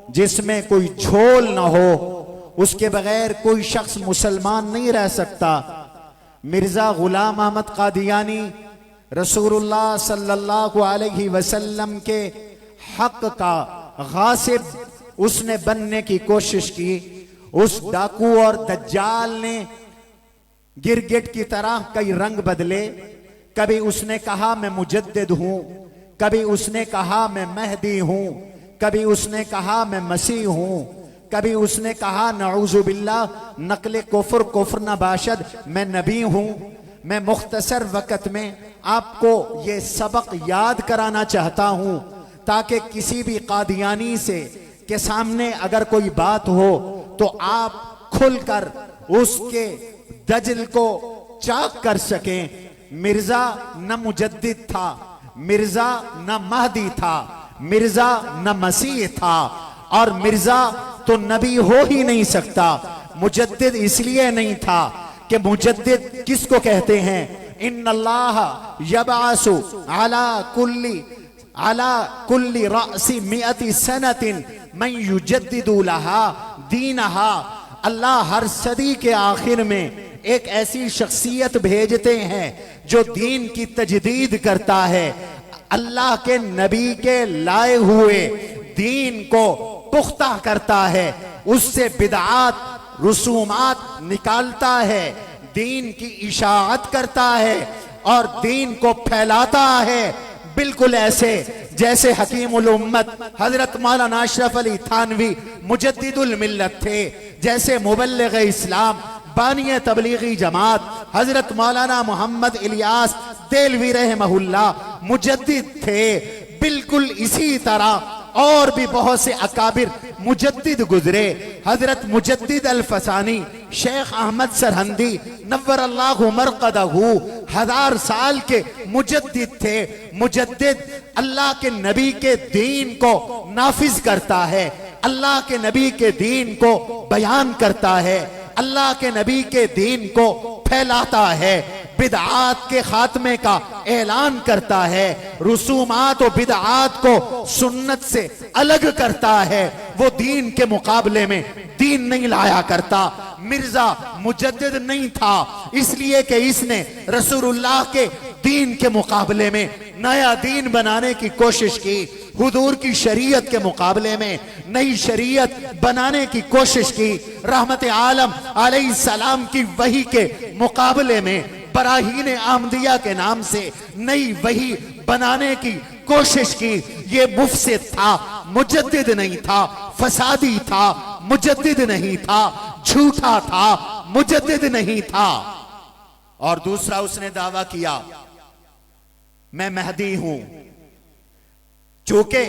जिसमें कोई झोल ना हो, उसके बगैर कोई शख्स मुसलमान नहीं रह सकता। मिर्जा गुलाम अहमद कादियानी रसूलुल्लाह सल्लल्लाहु अलैहि वसल्लम के हक का गासिब उसने बनने की कोशिश की। उस डाकू और दज्जाल ने गिरगिट की तरह कई रंग बदले। कभी उसने कहा मैं मुजद्दिद हूं, कभी उसने कहा मैं महदी हूं, कभी उसने कहा मैं मसीह हूं, कभी उसने कहा नऊज़ु बिल्लाह नकले कुफ्र कुफ्र न बाशद मैं नबी हूं। मैं मुख्तसर वक्त में आपको ये सबक याद कराना चाहता हूं ताकि किसी भी कादियानी से के सामने अगर कोई बात हो तो आप खुलकर उसके दजल को चाक कर सकें। मिर्जा न मुजद्दिद था, मिर्जा न महदी था, मिर्जा न मसीह था, और मिर्जा तो नबी हो ही नहीं सकता। मुजद्दिद इसलिए नहीं था कि मुजद्दिद किसको कहते हैं? इन्नल्लाह यबअसु अला कुल्ली रासी मिअति सनतिन मन युजद्दिदु लहा दीनहा। अल्लाह हर सदी के आखिर में एक ऐसी शख्सियत भेजते हैं जो दीन की तजदीद करता है, अल्लाह के नबी के लाए हुए दीन को पुख्ता करता है, उससे बिदआत रसूमात निकालता है, दीन की इशाअत करता है और दीन को फैलाता है। बिल्कुल ऐसे जैसे हकीमुल उम्मत हजरत मौलाना अशरफ अली थानवी मुजद्दिदुल मिल्लत थे, जैसे मुबल्लिग इस्लाम बानिय तबलीगी जमात हजरत मौलाना मोहम्मद इलियास देलवी रहमहुल्लाह मुजद्दिद थे। बिल्कुल इसी तरह और भी बहुत से अकाबिर मुजद्दिद गुजरे। हजरत मुजद्दिद अल फसानी शेख अहमद सरहंदी नव्वर अल्लाहु मरकदहू 1000 साल के मुजद्दिद थे। मुजद्दिद अल्लाह के नबी के दीन को नाफिज करता है, अल्लाह के नबी के दीन को बयान करता है, अल्लाह के नबी के दीन को फैलाता है, बिदआत के खात्मे का ऐलान करता है, रसूमात और बिदआत को सुन्नत से अलग करता है। वो दीन के मुकाबले में दीन नहीं लाया करता। मिर्जा मुजद्दिद नहीं था इसलिए कि इसने रसूलुल्लाह के दीन के मुकाबले में नया दीन बनाने की कोशिश की, हुजूर की शरीयत के मुकाबले में नई शरीयत बनाने की कोशिश की, रहमत आलम अलैहिस्सलाम की वही के मुकाबले में बराहीन अहमदिया के नाम से नई वही बनाने की कोशिश की। ये मुफसिद था, मुजद्दिद नहीं था, फसादी था, मुजद्दिद नहीं था, झूठा था, मुजद्दिद नहीं था। और दूसरा उसने दावा किया मैं महदी हूं। चूंकि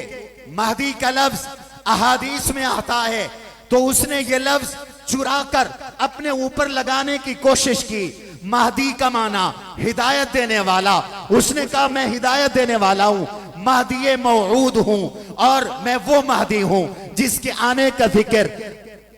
महदी का लफ्ज अहादीस में आता है तो उसने ये लफ्ज चुरा कर अपने ऊपर लगाने की कोशिश की। महदी का माना हिदायत देने वाला, उसने कहा मैं हिदायत देने वाला हूं, महदी मौऊद हूं और मैं वो महदी हूं जिसके आने का जिक्र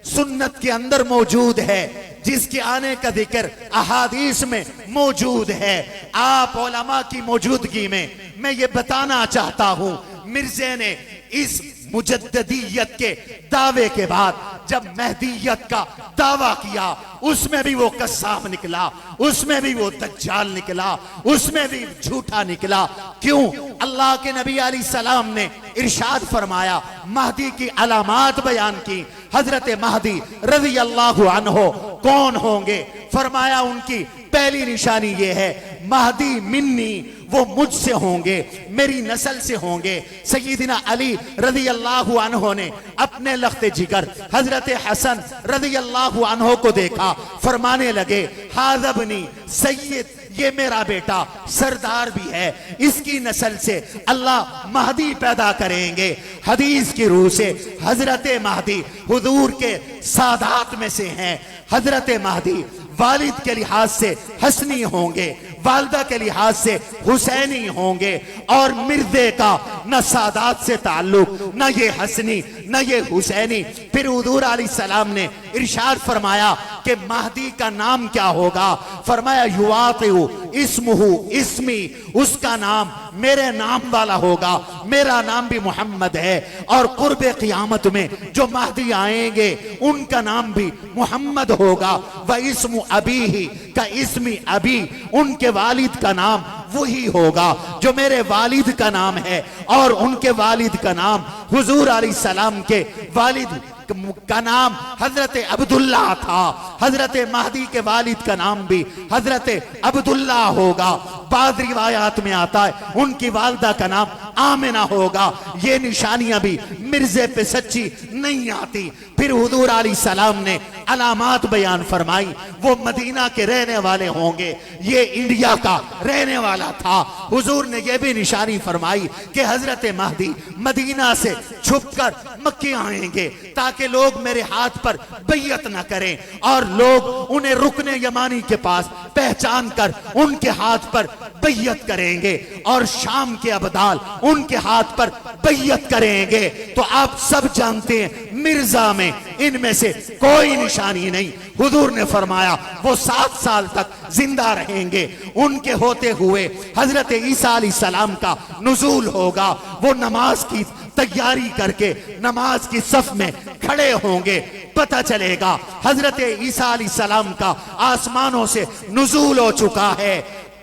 सुन्नत के अंदर मौजूद है, जिसके आने का जिक्र अहादीस में मौजूद है। आप उलमा की मौजूदगी में मैं ये बताना चाहता हूं, मिर्जे ने इस मुजद्दिदियत के दावे के बाद जब महदीयत का दावा किया उसमें भी वो कस्साब निकला, उसमें भी वो दज्जाल निकला, उसमें भी झूठा निकला। क्यों? अल्लाह के नबी अलैहिस्सलाम ने इरशाद फरमाया, महदी की अलामात बयान की। हजरत महदी रज़ी अल्लाहु अन्हु कौन होंगे? फरमाया उनकी पहली निशानी ये है महदी मिन्नी, वो मुझसे होंगे, मेरी नस्ल से होंगे। सय्यिदना अली रज़ी अल्लाहु अन्हु ने अपने लख्ते जिगर हजरत हसन रज़ी अल्लाहु अन्हु को देखा, फरमाने लगे हाज़बनी सय्यद, ये मेरा बेटा सरदार भी है, इसकी नस्ल से अल्लाह महदी पैदा करेंगे। हदीस की रूह से हजरत महदी हुजूर के सादात में से हैं। हजरत महदी वालिद के लिहाज से हसनी होंगे, वालदा के लिहाज से हुसैनी होंगे और मिर्दे का न सादात से ताल्लुक, न ये हसनी न ये हुसैनी। फिर हुजूर अलैहिस्सलाम ने इरशाद फरमाया कि महदी का नाम क्या होगा? फरमाया युवातिउ इस्मुहु इस्मी, उसका नाम मेरे नाम वाला होगा, मेरा नाम भी मोहम्मद है। और कुर्बे क़ियामत में जो महदी आएंगे उनका नाम भी मोहम्मद होगा। व इस्मु अबीही का इस्मी अबी, उनके वालिद का नाम वही होगा जो मेरे वालिद का नाम है। और उनके वालिद का नाम हुजूर अलैहिस्सलाम के वालिद का नाम हजरत अब्दुल्ला था। हजरत महदी के वालिद का नाम भी हजरत अब्दुल्ला होगा। बाद रिवायात में आता है उनकी वालदा का नाम आमिना होगा। ये निशानियां भी मिर्जे पे सच्ची नहीं आती। फिर हुजूर अलैहिस्सलाम ने अलामात बयान फरमाई, वो मदीना के रहने वाले होंगे, ये इंडिया का रहने वाला था। हुजूर ने यह भी निशानी फरमाई कि हजरत महदी मदीना से छुपकर मक्के आएंगे ताकि लोग मेरे हाथ पर बैयत न करें, और लोग उन्हें रुकने यमानी के पास पहचान कर उनके हाथ पर बैयत करेंगे, और शाम के अबदाल उनके हाथ पर बैयत करेंगे। तो आप सब जानते हैं मिर्जा में इनमें से कोई निशानी नहीं। हुजूर ने फरमाया वो 7 साल तक जिंदा रहेंगे। उनके होते हुए हजरत ईसा अलैहिस्सलाम का नुज़ूल होगा। वो नमाज की तैयारी करके नमाज की सफ में खड़े होंगे। पता चलेगा हजरत ईसा अलैहिस्सलाम का आसमानों से नुज़ूल हो चुका है।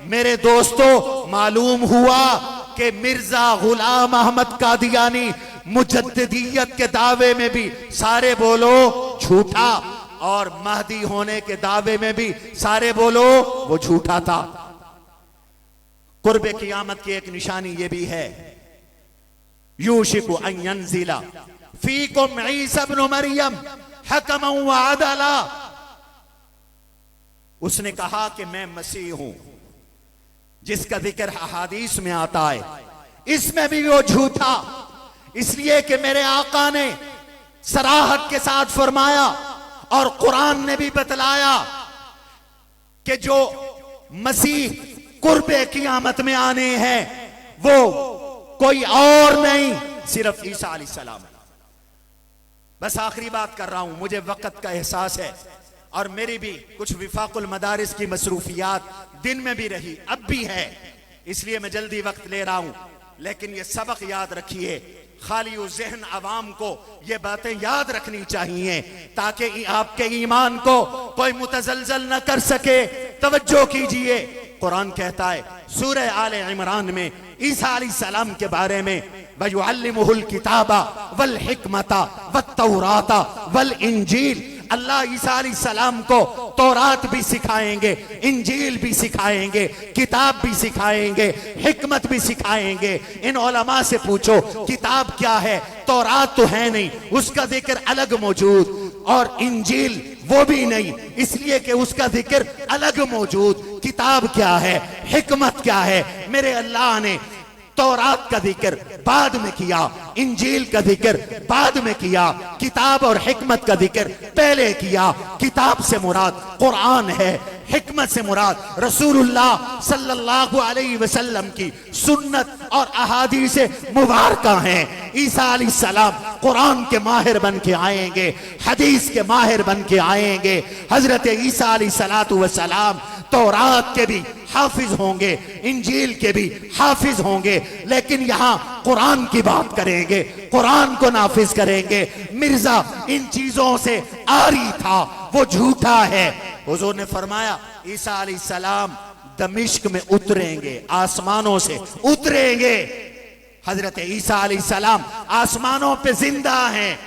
मेरे दोस्तों, मालूम हुआ कि मिर्जा गुलाम अहमद कादियानी मुजद्दिदियत के दावे में भी सारे बोलो झूठा, और महदी होने के दावे में भी सारे बोलो वो झूठा था। कुर्बे क़ियामत की एक निशानी ये भी है, यूशिकु अन यंज़िला फीकुम ईसा इब्न मरियम हकमन व अदला। उसने कहा कि मैं मसीह हूं, जिसका जिक्र अहादीस में आता है। इसमें भी वो झूठा, इसलिए कि मेरे आका ने सराहत के साथ फरमाया और कुरान ने भी बतलाया कि जो मसीह कुर्बे क़ियामत में आने हैं वो कोई और नहीं, सिर्फ ईसा अलैहिस्सलाम। बस आखिरी बात कर रहा हूं, मुझे वक्त का एहसास है और मेरी भी कुछ विफाकुल मदारिस की मसरूफियात दिन में भी रही, अब भी है, इसलिए मैं जल्दी वक्त ले रहा हूं। लेकिन ये सबक याद रखिए, खाली उस ज़हन अवाम को ये बातें याद रखनी चाहिए ताकि आपके ईमान को कोई मुतज़लज़ल न कर सके। तवज्जो कीजिए, कुरान कहता है सूरह आले इमरान में ईसा अलैहिस्सलाम के बारे में, वयुअल्लिमुहुल किताबा वल हिकमता वत्तौराता वल इंजील। अल्लाह ईसा अलैहिस्सलाम को तौरात भी सिखाएंगे, इंजील भी सिखाएंगे, किताब भी सिखाएंगे, हिकमत भी सिखाएंगे। इन उलमा से पूछो किताब क्या है? तौरात तो है नहीं, उसका जिक्र अलग मौजूद, और इंजील वो भी नहीं, इसलिए कि उसका जिक्र अलग मौजूद। किताब क्या है? हिकमत क्या है? मेरे अल्लाह ने तौरात का जिक्र बाद में किया, इंजील का जिक्र बाद में किया, किताब और हिकमत का जिक्र पहले किया। किताब से मुराद कुरान है, हिकमत से मुराद रसूलुल्लाह सल्लल्लाहु अलैहि वसल्लम की सुन्नत और अहादीस मुबारका हैं। ईसा अलैहिस्सलाम कुरान के माहिर बन के आएंगे, हदीस के माहिर बन के आएंगे। हजरत ईसा अलैहिस्सलातु वस्सलाम तौरात के भी हाफिज होंगे, इंजील के भी हाफिज होंगे, लेकिन यहां कुरान की बात करेंगे, कुरान को नाफिज करेंगे। मिर्जा इन चीजों से आरी था, वो झूठा है। हुजूर ने फरमाया ईसा अलैहिस्सलाम दमिश्क में उतरेंगे, आसमानों से उतरेंगे। हजरत ईसा अलैहिस्सलाम आसमानों पे जिंदा हैं,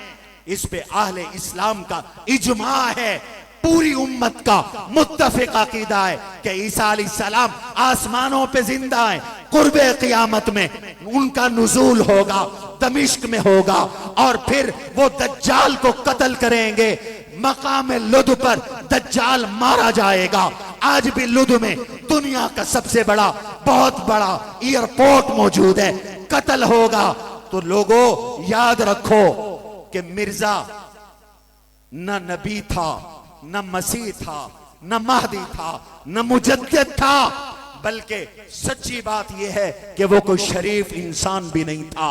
इस पे अहले इस्लाम का इजमा है, पूरी उम्मत का मुत्तफिक अकीदा है कि ईसा अलैहिस्सलाम आसमानों पे जिंदा है। कुर्बे क़ियामत में उनका नुज़ूल होगा, दमिश्क में होगा, और फिर वो दज्जाल को कत्ल करेंगे। मकाम लुद पर दज्जाल मारा जाएगा। आज भी लुद में दुनिया का सबसे बड़ा, बहुत बड़ा एयरपोर्ट मौजूद है, कत्ल होगा। तो लोगों याद रखो कि मिर्जा न नबी था, न मसीह था, न महदी था, न मुजद्दिद था, बल्कि सच्ची बात यह है कि वो कोई शरीफ इंसान भी नहीं था।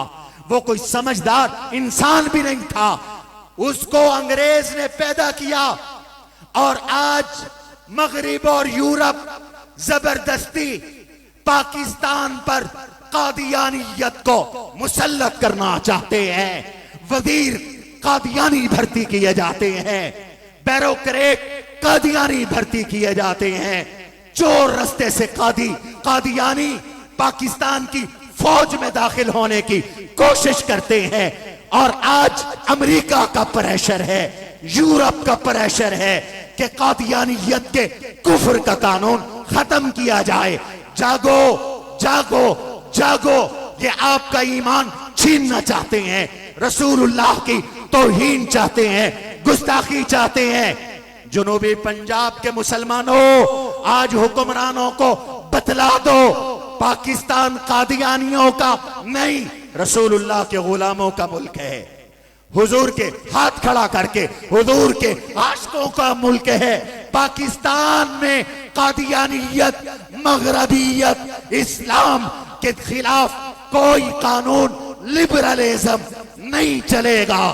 वो कोई समझदार इंसान भी नहीं था। उसको अंग्रेज ने पैदा किया और आज मगरिब और यूरोप जबरदस्ती पाकिस्तान पर कादियानियत को मुसल्लत करना चाहते हैं। वजीर कादियानी भर्ती किए जाते हैं, ब्यूरोक्रेट कादियानी भर्ती किए जाते हैं, चोर रास्ते से कादियानी पाकिस्तान की फौज में दाखिल होने की कोशिश करते हैं। और आज अमेरिका का प्रेशर है, यूरोप का प्रेशर है कि कादियानियत के कुफ्र का कानून खत्म किया जाए। जागो जागो जागो, ये आपका ईमान छीनना चाहते हैं, रसूलुल्लाह की तौहीन चाहते हैं, गुस्ताखी चाहते हैं। जुनूबी पंजाब के मुसलमानों, आज हुक्मरानों को बतला दो, पाकिस्तान कादियानियों का नहीं, रसूलुल्लाह के गुलामों का मुल्क है। हुजूर के हाथ खड़ा करके हुजूर के आशिकों का मुल्क है। पाकिस्तान में कादियानियत, मगरबियत, इस्लाम के खिलाफ कोई कानून, लिबरलिज्म नहीं चलेगा।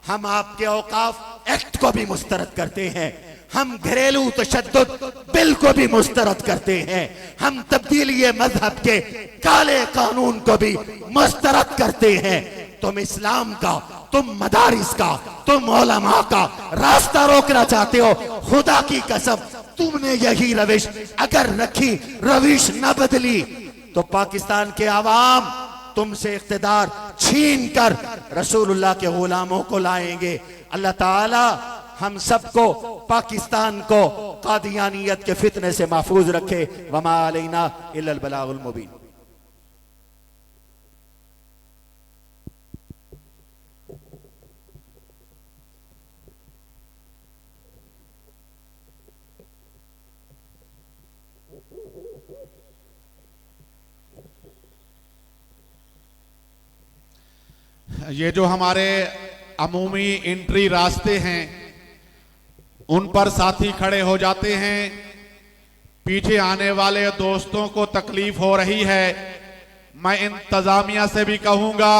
हम आपके औकाफ एक्ट को भी मुस्तरद करते हैं, हम घरेलू तशद्दुद बिल को भी मुस्तरद करते हैं, हम तब्दीली मजहब के काले कानून को भी मुस्तरद करते हैं। तुम इस्लाम का, तुम मदारिस का, तुम उलमा का रास्ता रोकना चाहते हो। खुदा की कसम, तुमने यही रविश अगर रखी, रविश न बदली, तो पाकिस्तान के आवाम तुमसे इख्तिदार छीन कर रसूलुल्लाह के गुलामों को लाएंगे। अल्लाह ताला हम सबको, पाकिस्तान को कादियानियत के फितने से महफूज रखे। वमा अलैना इल्लल बलागुल मुबीन। ये जो हमारे अमूमी एंट्री रास्ते हैं, उन पर साथी खड़े हो जाते हैं। पीछे आने वाले दोस्तों को तकलीफ हो रही है। मैं इंतजामिया से भी कहूंगा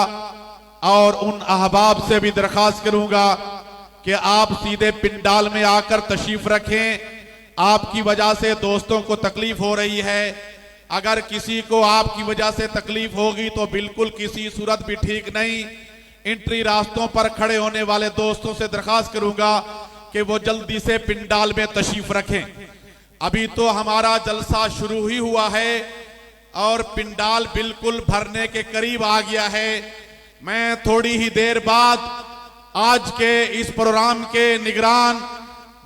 और उन अहबाब से भी दरखास्त करूंगा कि आप सीधे पिंडाल में आकर तशरीफ रखें। आपकी वजह से दोस्तों को तकलीफ हो रही है। अगर किसी को आपकी वजह से तकलीफ होगी तो बिल्कुल किसी सूरत भी ठीक नहीं। एंट्री रास्तों पर खड़े होने वाले दोस्तों से दरखास्त करूंगा कि वो जल्दी से पिंडाल में तशरीफ रखें। अभी तो हमारा जलसा शुरू ही हुआ है और पिंडाल बिल्कुल भरने के करीब आ गया है। मैं थोड़ी ही देर बाद आज के इस प्रोग्राम के निगरान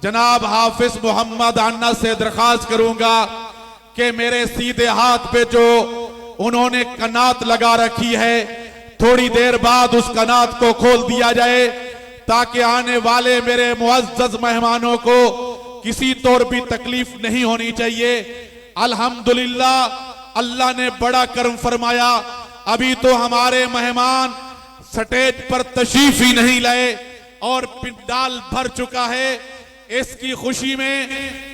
जनाब हाफिज मोहम्मद अन्ना से दरखास्त करूंगा कि मेरे सीधे हाथ पे जो उन्होंने कनात लगा रखी है, थोड़ी देर बाद उस कनात को खोल दिया जाए ताकि आने वाले मेरे मुअज़्ज़ज़ मेहमानों को किसी तौर भी तकलीफ नहीं होनी चाहिए। अल्हम्दुलिल्लाह अल्लाह ने बड़ा करम फरमाया। अभी तो हमारे मेहमान स्टेज पर तशरीफ ही नहीं लाए और पिंडाल भर चुका है। इसकी खुशी में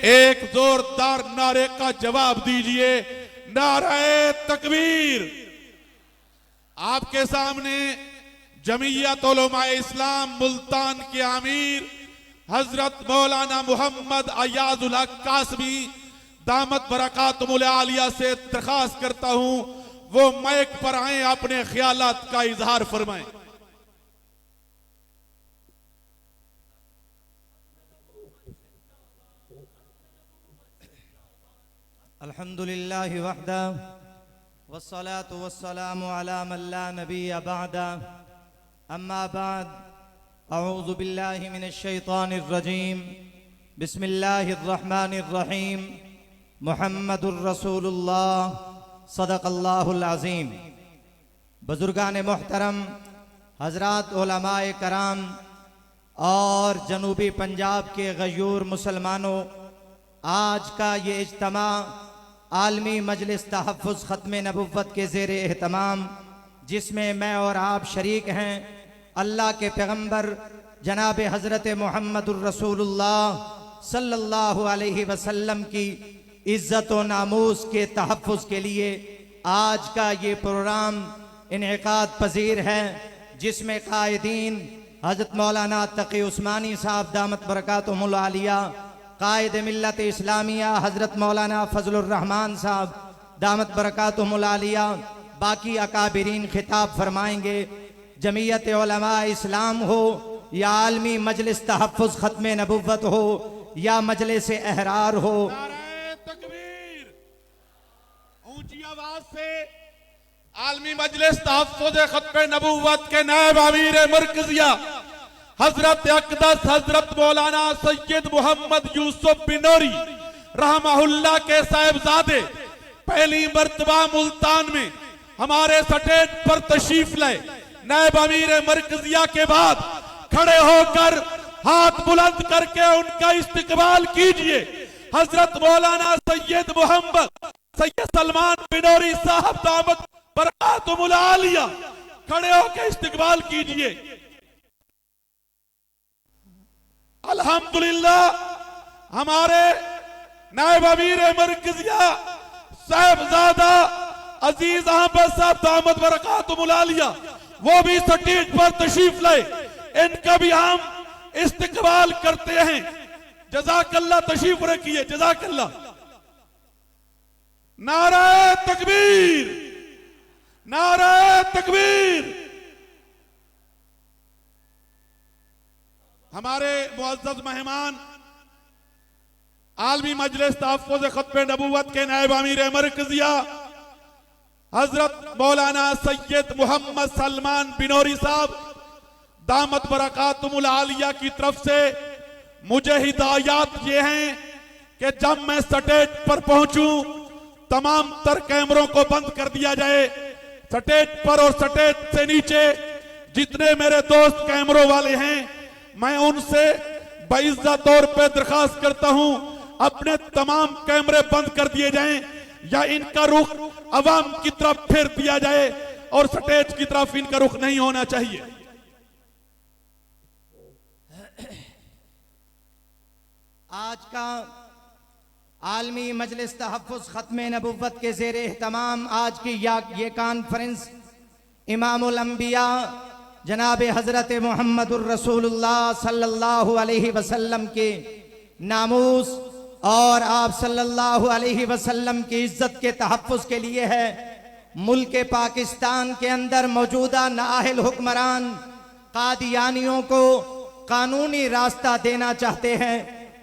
एक जोरदार नारे का जवाब दीजिए, नारे तकबीर। आपके सामने जमीयत उलमाए इस्लाम मुल्तान के आमीर हजरत मौलाना मोहम्मद अयाजुल हक कासमी दामत बरकातुहुल आलिया से दरखास्त करता हूं वो माइक पर आए, अपने ख्यालात का इजहार फरमाएं। अल्हम्दुलिल्लाहि वहदा वस्सलातु वस्सलामु अला मन ला नबिय्य बअदा अम्मा बाद अऊज़ु बिल्लाहि मिनश शैतानिर रजीम बिस्मिल्लाहिर रहमानिर रहीम मुहम्मदुर रसूलुल्लाह सदक़ल्लाहुल अज़ीम। बुजुर्गान मोहतरम, हजरात उलमाए कराम और जनूबी पंजाब के गयूर मुसलमानों, आज का ये इज्तिमा आलमी मजलिस तहफ़्फ़ुज़ ख़त्म नबुव्वत के ज़ेर एहतमाम, जिसमें मैं और आप शरीक हैं, अल्लाह के पैगम्बर जनाब हज़रत मुहम्मदुर रसूलुल्लाह सल्लल्लाहु अलैहि वसल्लम की इज़्ज़त व नामूस के तहफ़्फ़ुज़ के लिए आज का ये प्रोग्राम इनेकाद पजीर है, जिसमें कायदीन हजरत मौलाना तकी उस्मानी साहब दामत बरकातुहुल आलिया, कायद मिल्लत इस्लामिया हजरत मौलाना फजलुर रहमान साहब दामत बरकातुहुल आलिया, बाकी अकाबिरीन खिताब फरमाएंगे। जमीयत उलमा इस्लाम हो या आलमी मजलिस तहफ़्फ़ुज़ ख़त्म नबुव्वत हो या मजलिस एहरार हो, नारे तकबीर, ऊंची आवाज से आलमी मजलिस तहफ़्फ़ुज़ ख़त्म नबुव्वत के नायब अमीर मरकजिया हजरत अक़दस हजरत मौलाना सैयद मोहम्मद यूसुफ बिनोरी रहमहुल्लाह के साहिबजादे पहली मर्तबा मुल्तान में हमारे स्टेज पर तशरीफ लाए। नायब अमीर मरकजिया के बाद खड़े होकर हाथ बुलंद करके उनका इस्तकबाल कीजिए। हजरत मौलाना सैयद मोहम्मद सैयद सलमान बिनोरी साहब दामत बरकातुहुल आलिया, खड़े होकर इस्तकबाल कीजिए। अल्हम्दुलिल्लाह हमारे नायब अमीर मरकजिया साहिबजादा अजीज अहमद साहब दामत बरकातुहुल आलिया वो भी स्टेज पर तशरीफ लाए, इनका भी हम इस्तकबाल करते हैं। जज़ाकल्लाह, तशरीफ रखिए, जज़ाकल्लाह। नारे तकबीर, नारे तकबीर। हमारे मुअज़्ज़ज़ मेहमान आलमी मजलिस तहफ़्फ़ुज़ ख़त्म नबुव्वत के नायब अमीर मरकजिया हजरत मौलाना सैयद मोहम्मद सलमान बिनोरी साहब दामत बरकातुहुल आलिया की तरफ से मुझे हिदायत ये हैं कि जब मैं स्टेज पर पहुंचूं तमाम तर कैमरों को बंद कर दिया जाए। स्टेज पर और स्टेज से नीचे जितने मेरे दोस्त कैमरों वाले हैं, मैं उनसे बाइज्जत तौर पे दरखास्त करता हूं अपने तमाम कैमरे बंद कर दिए जाएं या इनका रुख अवाम की तरफ फेर दिया जाए और स्टेज की तरफ इनका रुख नहीं होना चाहिए। आज का आलमी मजलिस तहफ़्फ़ुज़ ख़त्म नबुव्वत के ज़ेर एहतमाम आज की ये कॉन्फ्रेंस इमामुल अंबिया जनाब हज़रत मुहम्मदुर रसूलुल्लाह सल्लल्लाहु अलैहि वसल्लम के नामूस और आप सल्लल्लाहु अलैहि वसल्लम की इज्जत के तहफ़्फ़ुज़ के लिए है। मुल्क पाकिस्तान के अंदर मौजूदा नाअहल हुक्मरान कादियानियों को कानूनी रास्ता देना चाहते हैं,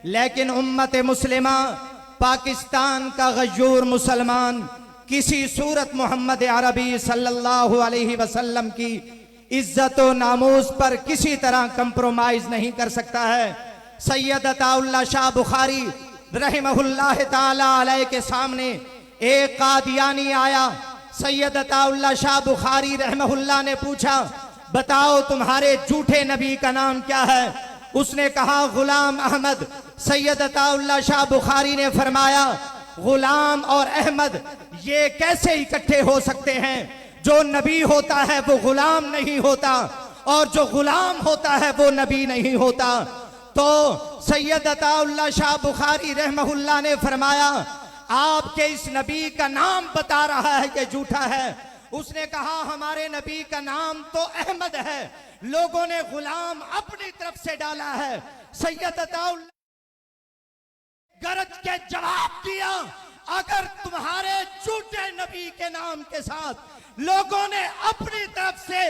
लेकिन उम्मत मुस्लिमा पाकिस्तान का गयूर मुसलमान किसी सूरत मोहम्मद अरबी सल्लल्लाहु अलैहि वसल्लम की इज्जत व नामूस पर किसी तरह कंप्रोमाइज नहीं कर सकता है। सैयद अताउल्लाह शाह बुखारी रहमहुल्लाह ताला अलैह के सामने एक कादियानी आया। सैयद अताउल्लाह शाह बुखारी रहमहुल्लाह ने पूछा, बताओ तुम्हारे झूठे नबी का नाम क्या है? उसने कहा गुलाम अहमद। सैयद अताउल्लाह शाह बुखारी ने फरमाया, गुलाम और अहमद ये कैसे इकट्ठे हो सकते हैं? जो नबी होता है वो गुलाम नहीं होता और जो गुलाम होता है वो नबी नहीं होता। तो सैयद अताउल्लाह शाह बुखारी रहमहुल्लाह ने फरमाया, आपके इस नबी का नाम बता रहा है कि झूठा है। उसने कहा हमारे नबी का नाम तो अहमद है, लोगों ने गुलाम अपनी तरफ से डाला है। सैयद अताउल्लाह गरज के जवाब दिया, अगर तुम्हारे झूठे नबी के नाम के साथ लोगों ने अपनी तरफ से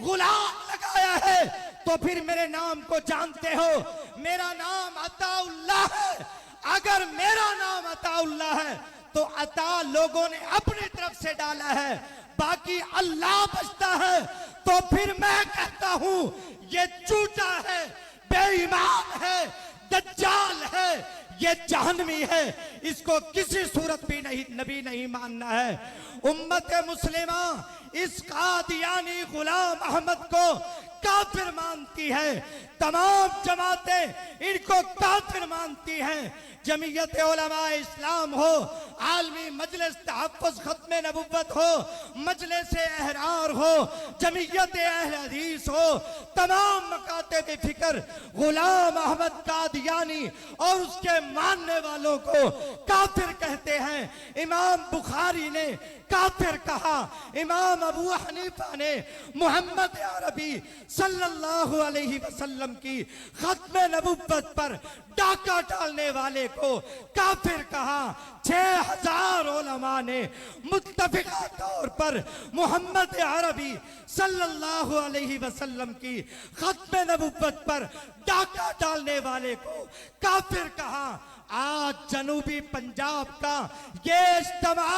गुलाम लगाया है तो फिर मेरे नाम को जानते हो, मेरा नाम अताउल्लाह है। अगर मेरा नाम अताउल्लाह है तो अता लोगों ने अपनी तरफ से डाला है, बाकी अल्लाह बचता है। तो फिर मैं कहता हूं ये झूठा है, बेईमान है, दज्जाल है, ये जहन्नमी है, इसको किसी सूरत भी नहीं नबी नहीं मानना है। उम्मत मुस्लिमा इस कादियानी गुलाम अहमद को काफिर मानती है, तमाम जमातें इनको काफिर मानती हैं। जमीयत उलमा इस्लाम हो, आलमी मजलिस तहफ़्फ़ुज़ खत्म नबुव्वत हो, मजलिस एहरार हो, जमीयत अहले हदीस हो, तमाम मकातिब फिक्र गुलाम अहमद कादियानी और उसके मानने वालों को काफिर कहते हैं। इमाम बुखारी ने काफिर कहा, इमाम अबू हनीफा ने मोहम्मद अरबी सल्लल्लाहु अलैहि वसल्लम की खत्म नबुव्वत पर डाका डालने वाले को काफिर कहा। 6000 उलमा ने मुत्तफिका तौर पर मोहम्मद अरबी सल्लल्लाहु अलैहि वसल्लम की खत्म नबुव्वत पर डाका डालने वाले को काफिर कहा। आज जनूबी पंजाब का ये इज्तिमा,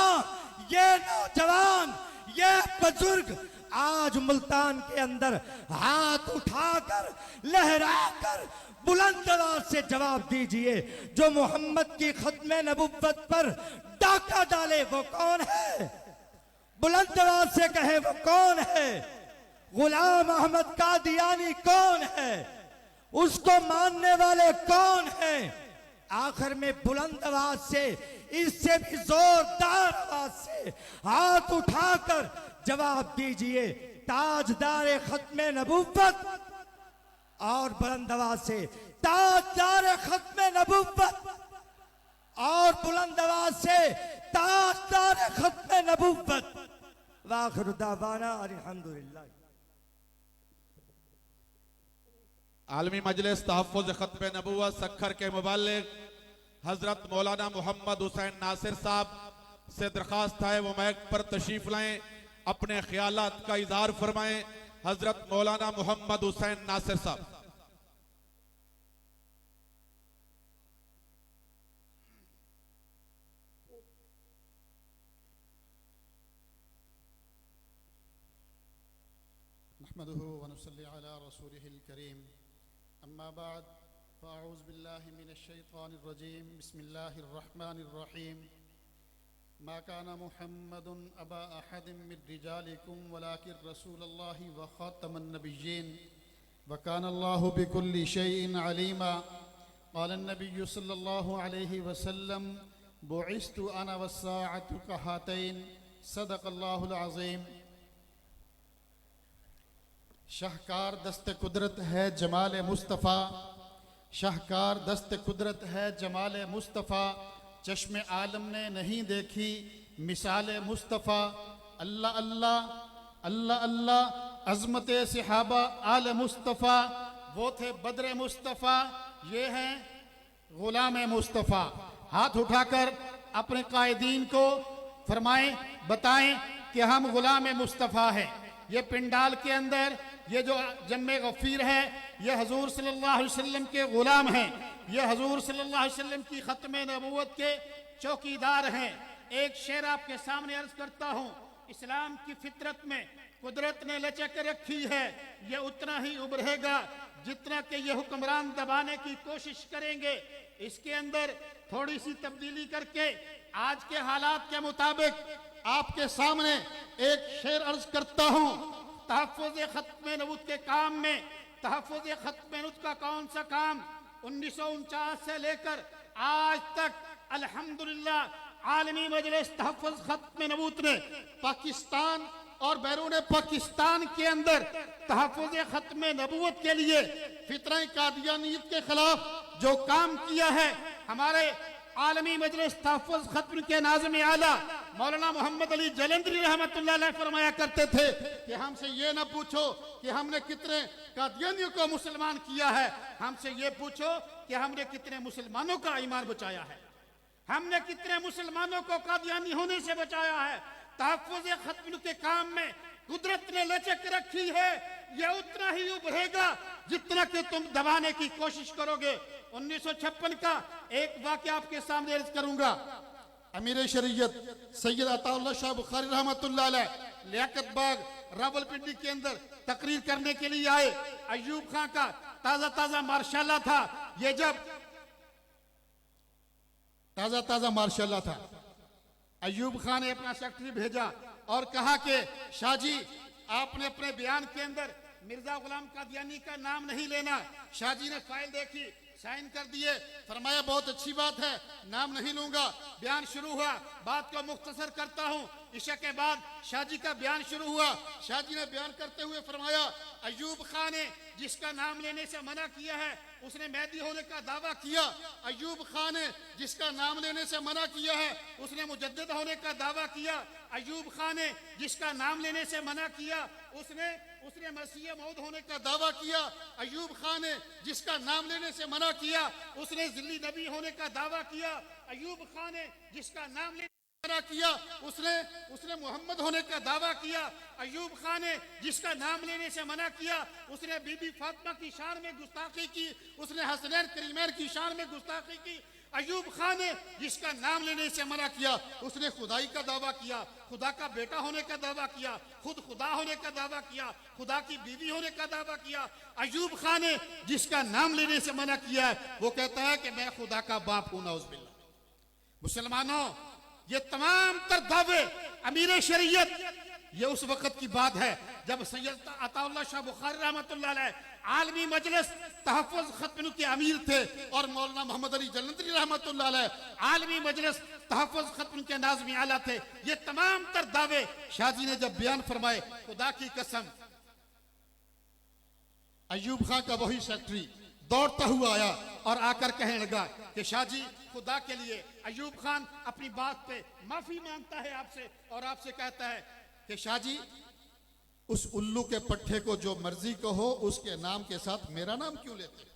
ये नौजवान, ये बुजुर्ग आज मुल्तान के अंदर हाथ उठाकर लहराकर बुलंद आवाज से जवाब दीजिए, जो मोहम्मद की खत्म नबुव्वत पर डाका डाले वो कौन है? बुलंद आवाज से कहे वो कौन है? गुलाम अहमद कादियानी कौन है? उसको मानने वाले कौन हैं? आखिर में बुलंद आवाज से, इससे भी जोरदार आवाज से हाथ उठाकर जवाब दीजिए, ताजदार खत्म नबुव्वत, और बुलंद आवाज से ताजदार खत्म नबुव्वत, और बुलंद आवाज से ताजदार खत्म नबुव्वत। वाखिर दावाना अल्हम्दुलिल्लाह। आलमी मजलिस तहफ़्फ़ुज़ खत्म नबुव्वत सक्खर के मुबल्लिग हजरत मौलाना मोहम्मद हुसैन नासिर साहब से दरख्वास्त है वो मैक पर तशरीफ लाएं, अपने ख्यालात का इजहार फरमाएं। हजरत मौलाना मोहम्मद हुसैन नासिर साहब। नहमदुहु व नुसल्ली अला रसूलिहिल करीम, अम्मा बाद, फ़अऊज़ु बिल्लाहि मिनश शैतानिर रजीम, बिस्मिल्लाहिर रहमानिर रहीम। मा काना मुहम्मदुन अबा अहदिम मिन रिजालिकुम वलाकिन रसूलुल्लाहि व खातमुन नबिय्यीन व काना अल्लाहु बिकुल्लि शैइन अलीमा। क़ाला नबिय्यु सल्लल्लाहु अलैहि वसल्लम बुइस्तु अना वस्साअतु कहातैन, सदक़ल्लाहुल अज़ीम। शाहकार दस्त कुदरत है जमाल मुस्तफ़ा, शाहकार दस्त कुदरत है जमाल मुस्तफ़ा, चश्मे आलम ने नहीं देखी मिसाल मुस्तफ़ा। अल्लाह अल्लाह अल्लाह अल्लाह अज़मत सहाबा आल मुस्तफ़ा, वो थे बद्र मुस्तफ़ा, ये हैं गुलाम मुस्तफ़ा। हाथ उठाकर अपने कायदीन को फरमाएं, बताएं कि हम गुलाम मुस्तफ़ा हैं। ये पिंडाल के अंदर ये जो जम्मे गफ़ीर है, ये हजूर सल्लल्लाहु अलैहि वसल्लम के गुलाम हैं, ये हजूर सल्लल्लाहु अलैहि वसल्लम की खत्म नबूवत के चौकीदार हैं। एक शेर आपके सामने अर्ज करता हूँ, इस्लाम की फितरत में कुदरत ने लचक रखी है, ये उतना ही उभरेगा जितना कि ये हुक्मरान दबाने की कोशिश करेंगे। इसके अंदर थोड़ी सी तब्दीली करके आज के हालात के मुताबिक आपके सामने एक शेर अर्ज करता हूँ। तहफ़्फ़ुज़ खत्म नबूवत के काम में, तहफ़्फ़ुज़ खत्म नबूवत का कौन सा काम 1949 से लेकर आज तक अल्हम्दुलिल्लाह आलमी मजलिस तहफ़्फ़ुज़ खत्म नबूवत ने पाकिस्तान और बैरून पाकिस्तान के अंदर तहफ़्फ़ुज़ खत्म नबूवत के लिए फितरा कादियानियत के खिलाफ जो काम किया है, हमारे आलमी मजलिस तहफ़्फ़ुज़ खत्म के नाज़िम आला मौलाना मोहम्मद अली जलंधरी रहमतुल्लाह अलैह फरमाया करते थे कि हमसे ये ना पूछो कि हमने कितने कादियानियों को मुसलमान किया है, हमसे ये पूछो कि हमने कितने मुसलमानों का ईमान बचाया है, हमने कितने मुसलमानों को कादियानी होने से बचाया है। तहफ़्फ़ुज़ खत्म के काम में कुदरत ने लचक रखी है, यह उतना ही उभरेगा जितना कि तुम दबाने की कोशिश करोगे। 1956 का एक वाक़या आपके सामने अर्ज करूंगा। अमीर शरीयत सैयद अताउल्लाह शाह बुखारी रहमतुल्लाह अलैह लियाकत बाग रावलपिंडी के अंदर तकरीर करने के लिए आए। अय्यूब खां का ताजा ताजा मार्शाल्लाह था, ये जब ताजा ताजा मार्शाल्लाह था, अय्यूब खान ने अपना सेक्रेटरी भेजा और कहा कि शाह जी आपने अपने बयान के अंदर मिर्जा गुलाम कादियानी का नाम नहीं लेना। शाह जी ने फाइल देखी, साइन कर दिए, फरमाया बहुत अच्छी बात है, नाम नहीं लूंगा। बयान शुरू हुआ, बात को मुख्तसर करता हूं। इशा के बाद शाह जी का बयान शुरू हुआ। शाह जी ने बयान करते हुए फरमाया, अयूब खान ने जिसका नाम लेने से मना किया है उसने मेहदी होने का दावा किया। अयूब खान ने जिसका नाम लेने से मना किया है उसने मुजद्दिद होने का दावा किया। अयूब खान ने जिसका नाम लेने से मना किया उसने मसीह मौद होने का दावा किया। अयूब खान ने जिसका नाम लेने से मना किया उसने जिल्ली नबी होने का दावा किया। अयूब खान ने जिसका नाम लेने किया उसने मोहम्मद होने का दावा किया। अयूब खान ने जिसका नाम लेने से मना किया उसने बीबी फातिमा की शान में गुस्ताखी की, उसने हसनैन करीमैन की शान में गुस्ताखी की। अयूब खान ने जिसका नाम लेने से मना किया उसने खुदाई का दावा किया, खुदा का बेटा होने का दावा किया, खुद खुदा होने का दावा किया, खुदा की बीवी होने का दावा किया। अयूब खान ने जिसका नाम लेने से मना किया है वो कहता है कि मैं खुदा का बाप हूं, नौज़ुबिल्लाह। मुसलमानों, ये तमाम तर दावे अमीर शरीयत, ये उस वक्त की बात है जब सैयद अताउल्लाह शाह बुखारी रहमतुल्लाह अलैह आलमी मजलिस तहफ़्फ़ुज़ ख़त्म के अमीर थे और मौलाना मोहम्मद अली जलंधरी रहमतुल्लाह अलैह आलमी मजलिस तहफ़्फ़ुज़ ख़त्म के नाज़िम आला थे। ये तमाम तर दावे शाह जी ने जब बयान फरमाए, खुदा की कसम, अयूब खान का वही सेक्रेटरी दौड़ता हुआ आया और आकर कहने लगा कि शाह जी, खुदा के लिए अयूब खान अपनी बात पे माफी मांगता है आपसे और आपसे कहता है कि शाह जी, उस उल्लू के पट्टे को जो मर्जी कहो उसके नाम के साथ मेरा नाम क्यों लेते हैं?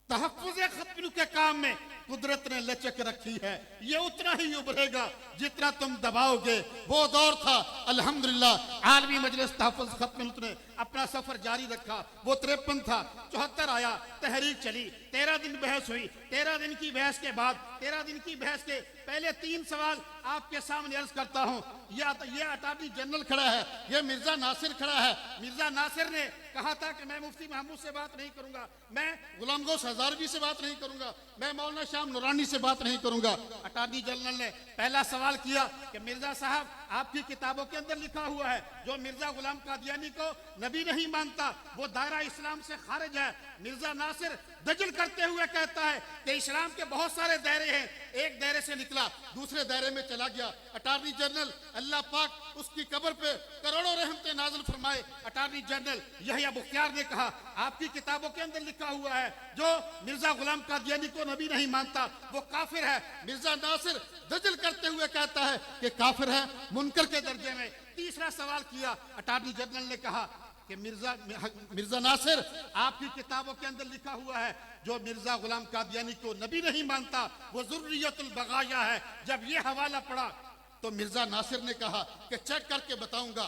तहफ़्फ़ुज़ ख़त्म के काम में कुदरत ने लचक रखी है, ये उतना ही उभरेगा जितना तुम दबाओगे। वो दौर था, अल्हम्दुलिल्लाह आलमी मजलिस तहफ़्फ़ुज़ ख़त्म ने अपना सफर जारी रखा। वो 53 था, 74 आया, तहरीक चली, 13 दिन बहस हुई। 13 दिन की बहस के बाद 13 दिन की बहस के पहले 3 सवाल आपके सामने अर्ज करता हूं। ये अटॉर्नी जनरल खड़ा है, ये मिर्जा नासिर खड़ा है। मिर्जा नासिर ने कहा था कि मैं मुफ्ती महमूद से बात नहीं करूंगा, मैं गुलाम गौस हजारवी से बात नहीं करूंगा, मैं मौलाना शाम नूरानी से बात नहीं करूंगा। अटॉर्नी जनरल ने पहला सवाल किया कि मिर्जा साहब, आपकी किताबों के अंदर लिखा हुआ है जो मिर्जा गुलाम कादियानी को नबी नहीं मानता वो दायरा इस्लाम से खारिज है। मिर्जा नासिर दजल करते हुए कहता है कि इस्लाम के बहुत सारे दायरे हैं, एक दायरे से निकला दूसरे दायरे में चला गया। अटॉर्नी जनरल, अल्लाह पाक उसकी कब्र पे करोड़ों रहमतें नाज़िल फरमाए, अटॉर्नी जनरल यहया बुख्तियार ने कहा, आपकी किताबों के अंदर लिखा हुआ है जो मिर्जा गुलाम कादियानी को नबी नहीं मानता वो काफिर है। मिर्जा नासिर दजल करते हुए कहता है कि काफिर है, मुनकर के दर्जे में। तीसरा सवाल किया, अटॉर्नी जनरल ने कहा कि मिर्जा नासिर, आपकी किताबों के अंदर लिखा हुआ है जो मिर्जा गुलाम कादियानी को नबी नहीं मानता वो ज़ुर्रियतुल बगाया है। जब ये हवाला पड़ा तो मिर्जा नासिर ने कहा कि चेक करके बताऊंगा,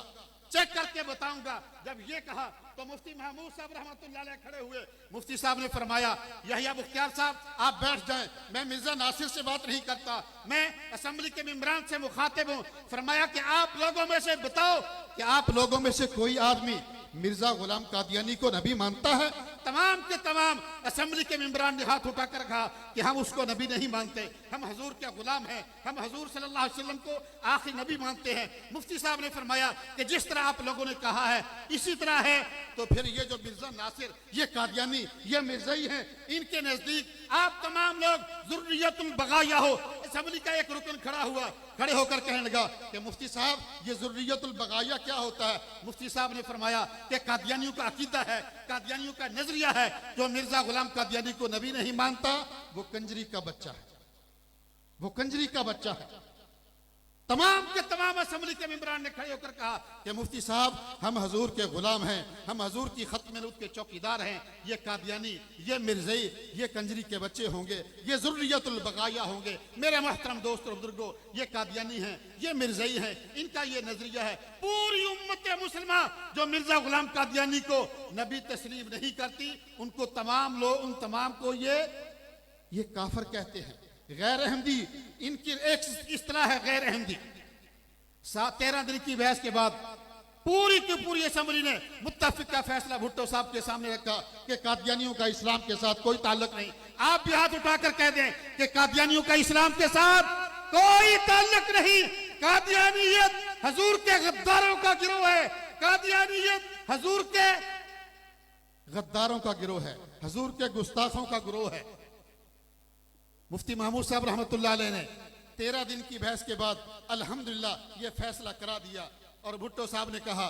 चेक करके बताऊंगा। जब ये कहा तो मुफ्ती महमूद साहब रहमतुल्लाह अलैह खड़े हुए। मुफ्ती साहब ने फरमाया, यहया बुख्तियार साहब आप बैठ जाएं, मैं मिर्जा नासिर से बात नहीं करता, मैं असेंबली के मेंबरान से मुखातिब हूं। फरमाया कि आप लोगों में से बताओ कि आप लोगों में से कोई आदमी मिर्जा गुलाम कादियानी को नबी मानता है? तमाम के तमाम असेंबली के मेंबरान ने हाथ उठाकर कहा कि हम उसको नबी नहीं मानते, हम हजूर के गुलाम हैं, हम हजूर सल्लल्लाहु अलैहि वसल्लम को आखिरी नबी मानते हैं। मुफ्ती साहब ने फरमाया कि जिस तरह आप लोगों ने कहा है इसी तरह है, तो फिर ये जो मिर्जा नासिर, ये कादियानी, ये मिर्जाई हैं, इनके नजदीक आप तमाम लोग ज़ुर्रियतुल बगाया हो। असेंबली का एक रुकन खड़ा हुआ, खड़े होकर कहने लगा कि मुफ्ती साहब ये ज़ुर्रियतुल बगाया क्या होता है? मुफ्ती साहब ने फरमाया कि कादियानियों का अकीदा है, कादियानियों का नजरिया है, जो मिर्जा गुलाम कादियानी को नबी नहीं मानता वो कंजरी का बच्चा है, वो कंजरी का बच्चा है। तमाम के तमाम असेंबली के मेंबरान ने खड़े होकर कहा कि मुफ्ती साहब हम हजूर के गुलाम हैं, हम हजूर की खत्म नूत के चौकीदार हैं। ये कादियानी, ये मिर्ज़ई, ये कंजरी के बच्चे होंगे, ये ज़ुर्रियतुल बगाया होंगे। मेरे मोहतरम दोस्तों बुजुर्गों, ये कादियानी हैं, ये मिर्ज़ई हैं, इनका ये नजरिया है। पूरी उम्मत मुसलमान जो मिर्जा गुलाम कादियानी को नबी तस्लीम नहीं करती, उनको तमाम लोग, उन तमाम को ये काफिर कहते हैं, गैर अहमदी इनकी एक इस्तिलाह है, गैर अहमदी। 13 दिन की बहस के बाद पूरी की पूरी असेंबली ने मुत्तफिक का फैसला भुट्टो साहब के सामने रखा कि कादियानियों का इस्लाम के साथ कोई ताल्लुक नहीं। आप भी हाथ उठाकर कह दें कि कादियानियों का इस्लाम के साथ कोई ताल्लुक नहीं। कादियानियत हजूर के गद्दारों का गिरोह है, कादियानियत हजूर के गद्दारों का गिरोह है, हजूर के गुस्ताखों का गिरोह है। मुफ्ती महमूद साहब रहमतुल्लाह अलैह ने 13 दिन की बहस के बाद अल्हम्दुलिल्लाह ये फैसला करा दिया। और भुट्टो साहब ने कहा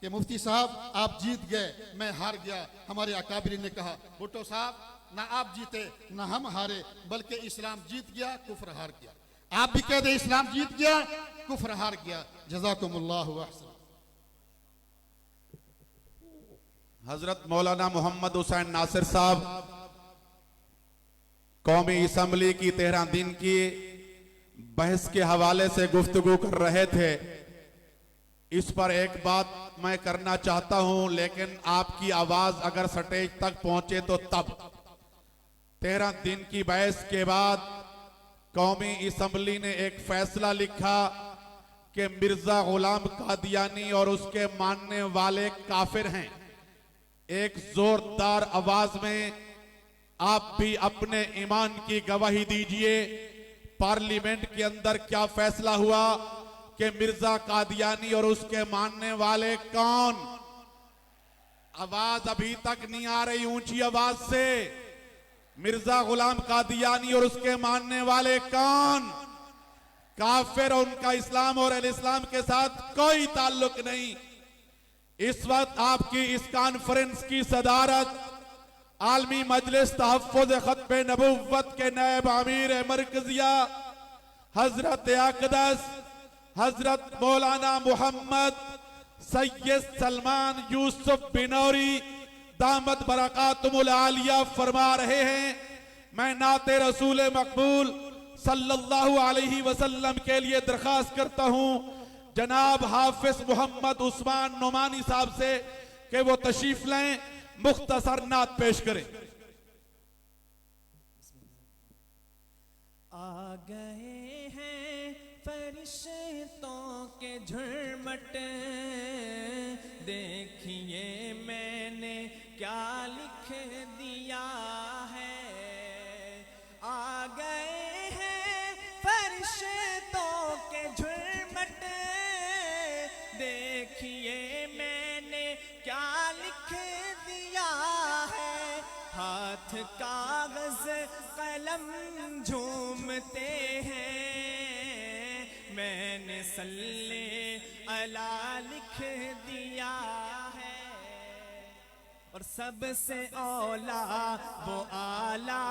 कि मुफ्ती साहब आप जीत गए, मैं हार गया। हमारे अकाबिरीन ने कहा भुट्टो साहब ना आप जीते ना हम हारे, बल्कि इस्लाम जीत गया, कुफ्र हार गया। आप भी कह दे इस्लाम जीत गया, कुफ्र हार गया। जज़ाकुमुल्लाहु अहसन। हजरत मौलाना मोहम्मद हुसैन नासिर साहब कौमी असम्बली की 13 दिन की बहस के हवाले से गुफ्तगू कर रहे थे। इस पर एक बात मैं करना चाहता हूं, लेकिन आपकी आवाज अगर स्टेज तक पहुंचे तो तब। 13 दिन की बहस के बाद कौमी असम्बली ने एक फैसला लिखा कि मिर्जा गुलाम कादियानी और उसके मानने वाले काफिर हैं। एक जोरदार आवाज में आप भी अपने ईमान की गवाही दीजिए। पार्लियामेंट के अंदर क्या फैसला हुआ कि मिर्जा कादियानी और उसके मानने वाले कौन? आवाज अभी तक नहीं आ रही ऊंची आवाज से। मिर्जा गुलाम कादियानी और उसके मानने वाले कौन? काफिर, उनका इस्लाम और अल इस्लाम के साथ कोई ताल्लुक नहीं। इस वक्त आपकी इस कॉन्फ्रेंस की सदारत आलमी मजलिस तहफ्फुज़ खत्म नबुव्वत के नायब अमीर मरकजिया हजरत अक़दस हजरत मौलाना मोहम्मद सैयद सलमान यूसुफ बिनौरी दामत बरकातुमुल आलिया फरमा रहे हैं। मैं नाते रसूल मकबूल सल्लल्लाहु अलैहि वसल्लम के लिए दरखास्त करता हूं जनाब हाफिज मोहम्मद उस्मान नोमानी साहब से कि वो तशरीफ लें, मुख्तसर नात पेश करें। आ गए हैं फरिश्तों के झुरमट, देखिए मैंने क्या लिख दिया है। आ गए हैं फरिश्तों के झुरमट, देखिए मैंने क्या लिख दिया है। हाथ कागज कलम झूमते हैं, मैंने सल्ले अला लिख दिया है। और सबसे औला वो आला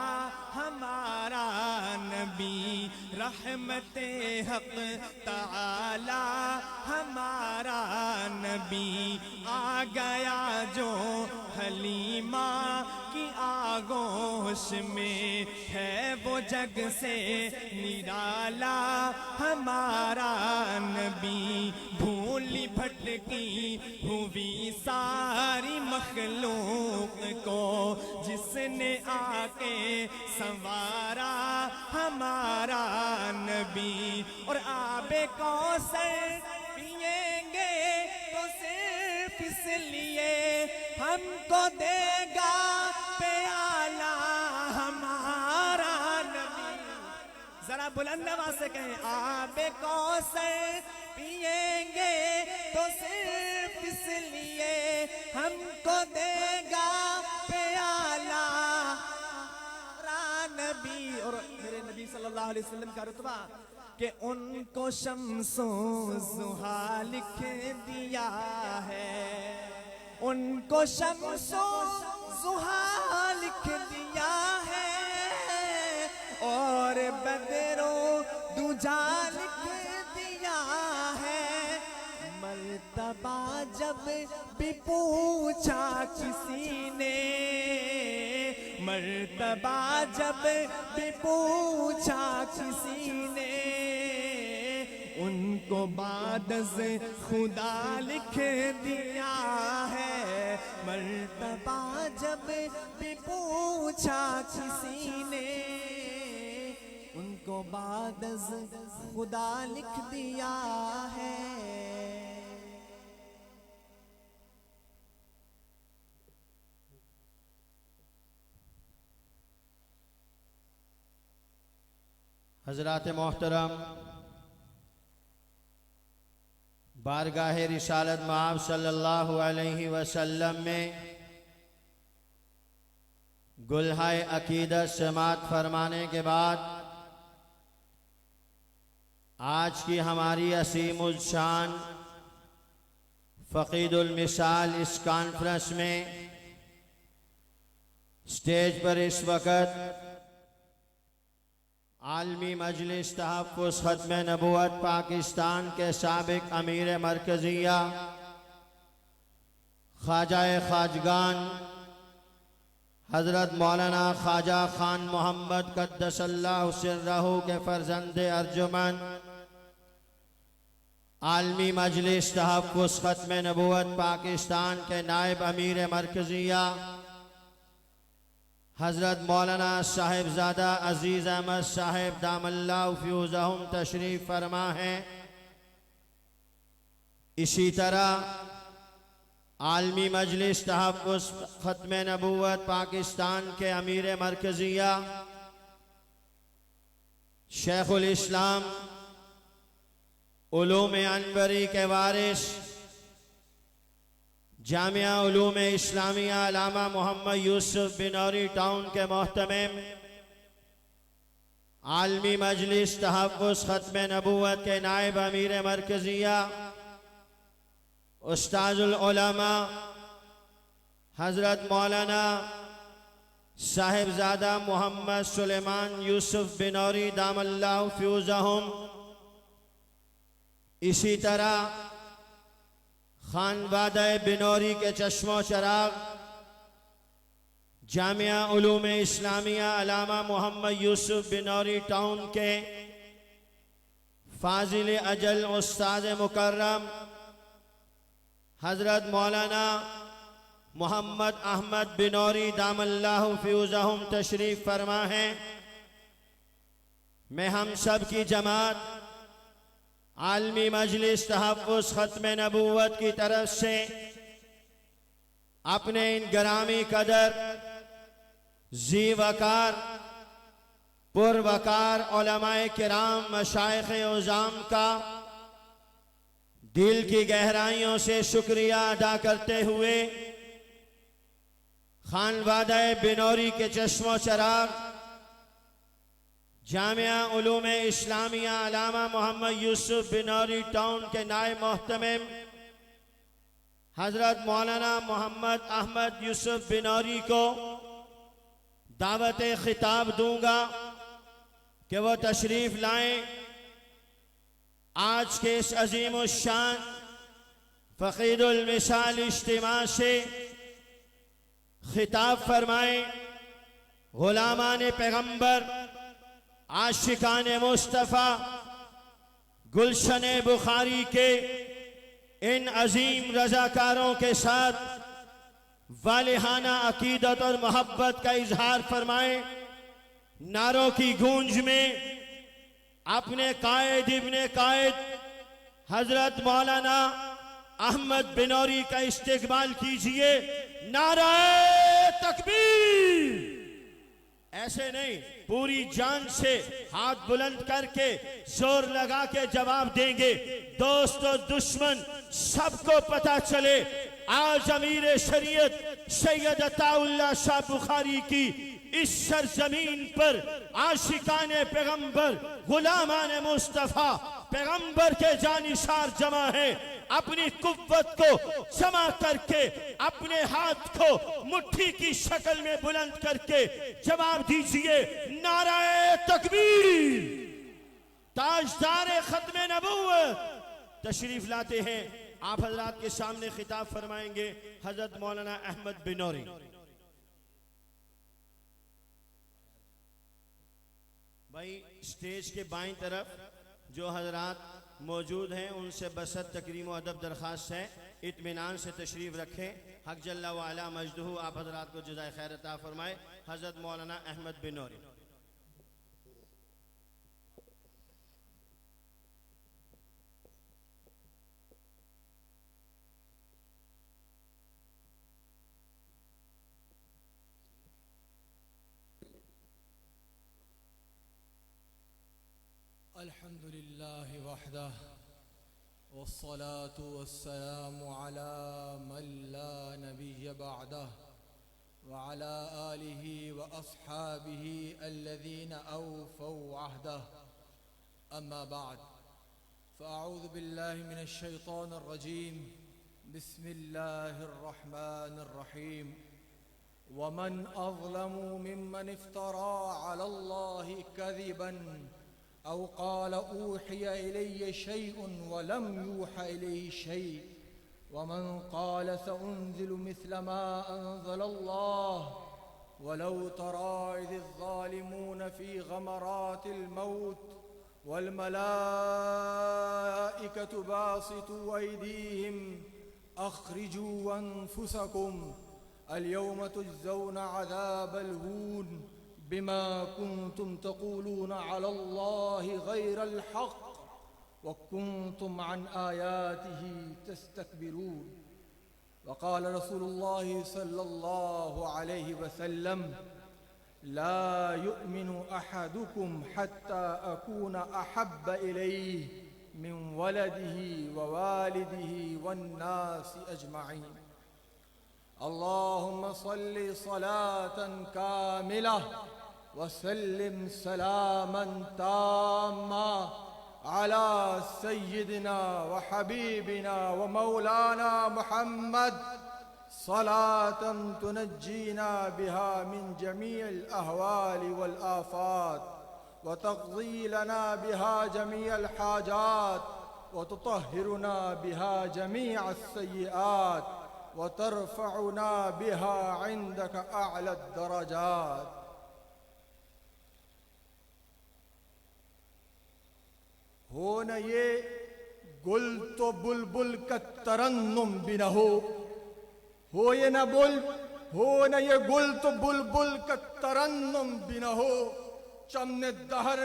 हमारा नबी, रहमते हक ताला हमारा नबी। आ गया जो हलीमा की आगोश में, है वो जग से निराला हमारा नबी। भूली भटकी हुई सारी मखलूक को, जिसने आके संवारा हमारा नबी। और आबे कौसर पिएंगे तो सिर्फ इसलिए, हमको देगा प्याला हमारा नबी। जरा बुलंद आवाज से कहें, आबे कौसर पिएंगे तो सिर्फ इसलिए, हमको देगा प्याला नबी। और मेरे नबी सल्लल्लाहु अलैहि वसल्लम का रुतबा कि उनको शम्सो ज़ुहा लिख दिया है, उनको शम्सो ज़ुहा लिख दिया है। और बदरो दुजा लिख दिया है। मर्तबा जब भी पूछा किसी ने, मर्तबा जब भी पूछा किसी ने, उनको बादज़ खुदा लिख दिया है। मर्तबा जब भी पूछा किसी ने, उनको बादज़ खुदा लिख दिया है। हजरात मोहतरम बारगाह रिसालत मआब सल्लल्लाहु अलैहि वसल्लम में गुल्हाए अकीदत समात फरमाने के बाद आज की हमारी असीमुल शान फ़क़ीदुल मिसाल इस कॉन्फ्रेंस में स्टेज पर इस वक़्त आलमी मजलिस तहफ़्फ़ुज़ ख़त्म नबूवत पाकिस्तान के साबिक़ अमीर मरकज़िया ख्वाजाए ख्वाजगान हज़रत मौलाना ख्वाजा खान मोहम्मद क़द्दसल्लाहु सिर्रहू के फ़र्ज़ंद अर्जुमन आलमी मजलिस तहफ़्फ़ुज़ ख़त्म नबूवत पाकिस्तान के नायब अमीर मरकज़िया हज़रत मौलाना साहिबजादा अजीज़ अहमद साहिब दामल्लाहु फ़यूज़हुम तशरीफ़ फरमा है। इसी तरह आलमी मजलिस तहफ़्फ़ुज़ ख़त्म नबूवत पाकिस्तान के अमीर मरकज़िया शेखुल इस्लाम उलूम अनवरी के वारिस जामिया उलूम इस्लामिया अल्लामा मोहम्मद यूसुफ बिनौरी टाउन के मोहतमिम आलमी मजलिस तहफ़्फ़ुज़ ख़त्म नबूवत के नायब अमीर मरकज़िया उस्ताजुल उलमा हज़रत मौलाना साहिबजादा मोहम्मद सुलेमान यूसुफ बिनौरी दामल्लाहु फ़यूज़हुम, इसी तरह खानवादा बिनौरी के चश्मो चराग जामिया उलूम इस्लामिया अल्लामा मोहम्मद यूसुफ बिनौरी टाउन के फाजिल अजल उस्ताद मुकर्रम हज़रत मौलाना मोहम्मद अहमद बिनौरी दामल्लाहु फ़यूज़हुम तशरीफ़ फरमा है। मैं हम सब की जमात आलमी मजलिस तहफ़्फ़ुज़ ख़त्म नबूवत की तरफ से अपने इन गरामी कदर जी वकार पुरवकार उलमाए किराम मशाइख़ उज़ाम का दिल की गहराइयों से शुक्रिया अदा करते हुए खानवादा बिनौरी के चश्मो चराग जामिया उलूम इस्लामिया अल्लामा मोहम्मद यूसुफ बिनौरी टाउन के नायब मोहतमिम हज़रत मौलाना मोहम्मद अहमद यूसुफ बिनौरी को दावत खिताब दूंगा कि वो तशरीफ़ लाएं। आज के इस अजीम शान फ़क़ीदुल मिसाल इज्तिमा से खिताब फरमाएं। गुलामान पैगंबर आशिकान मुस्तफ़ा गुलशन बुखारी के इन अजीम रज़ाकारों के साथ वालिहाना अकीदत और मोहब्बत का इजहार फरमाएं। नारों की गूंज में अपने कायद इब्ने कायद हजरत मौलाना अहमद बिनौरी का इस्तेकबाल कीजिए। नारे तकबीर! ऐसे नहीं, पूरी जान से हाथ बुलंद करके जोर लगा के जवाब देंगे। दोस्त और दुश्मन सबको पता चले आज अमीर शरीयत सैयद अताउल्लाह शाह बुखारी की इस सरजमीन पर आशिकाने पैगंबर गुलामान मुस्तफ़ा पैगंबर के जानिसार जमा है। अपनी कुव्वत को जमा करके अपने हाथ को मुट्ठी की शक्ल में बुलंद करके जवाब दीजिए नाराए तकबीर। ताजदार खत्म नबूवत तशरीफ लाते हैं। आप हजरात के सामने खिताब फरमाएंगे हजरत मौलाना अहमद बिनौरी। भाई स्टेज के बाईं तरफ जो हजरात मौजूद हैं उनसे बसत तकरीम व अदब दरख्वास्त है, इत्मीनान से तशरीफ़ रखें। हक जल्ला व अला मजदहू आप हजरात को जज़ाए खैर अता फरमाए। हज़रत मौलाना अहमद बिनौरी। अल्हम्दुलिल्लाहि वहदह वस्सलातु वस्सलामु अला मन ला नबिय्य बअदह व अला आलिहि व अस्हाबिहि अल्लज़ीना औफ़ौ अहदह अम्मा बअद फ़अऊज़ु बिल्लाहि मिनश शैतानिर रजीम बिस्मिल्लाहिर रहमानिर रहीम वमन अज़लमु मिम्मन इफ्तरा अलल्लाहि कज़िबन औ क़ाल ऊहिय इलय्य शैउन वलम यूहा इलैहि शै वमन क़ाल सउन्ज़िलु मिस्ल मा अंज़लल्लाह वलौ तरा इज़िज़ ज़ालिमून फ़ी ग़मरातिल मौत वल मलाइकतु बासितू अयदीहिम अख़रिजू अनफुसकुम अल-यौम तुज्ज़ौना अज़ाबल हून बिमा कुन्तुम तक़ूलून अलल्लाहि गैरल हक़ व कुन्तुम अन आयातिही तस्तकबिरून वक़ाल रसूलुल्लाहि सल्लल्लाहु अलैहि वसल्लम ला युमिनु अहदुकुम हत्ता अकून अहब्ब इलैहि मिन वलदिही व वालिदिही वन्नासि अजमईन अल्लाहुम्मा सल्लि सलातन कामिला वसल्लिम सलामन ताम्मा अला सय्यिदिना व हबीबिना व मौलाना मुहम्मद सलातन तुनज्जीना बिहा मिन जमीअल अहवालि वल आफात व तक़ज़ी लना बिहा जमीअल हाजात व तुतहिरुना बिहा जमीअस सय्यिआत व तरफ़उना बिहा इंदक अअला दरजात। हो न ये गुल तो बुलबुल का तरन्नुम भी न हो ये न बुल हो न ये गुल तो बुलबुल का तरन्नुम भी न हो चमने दहर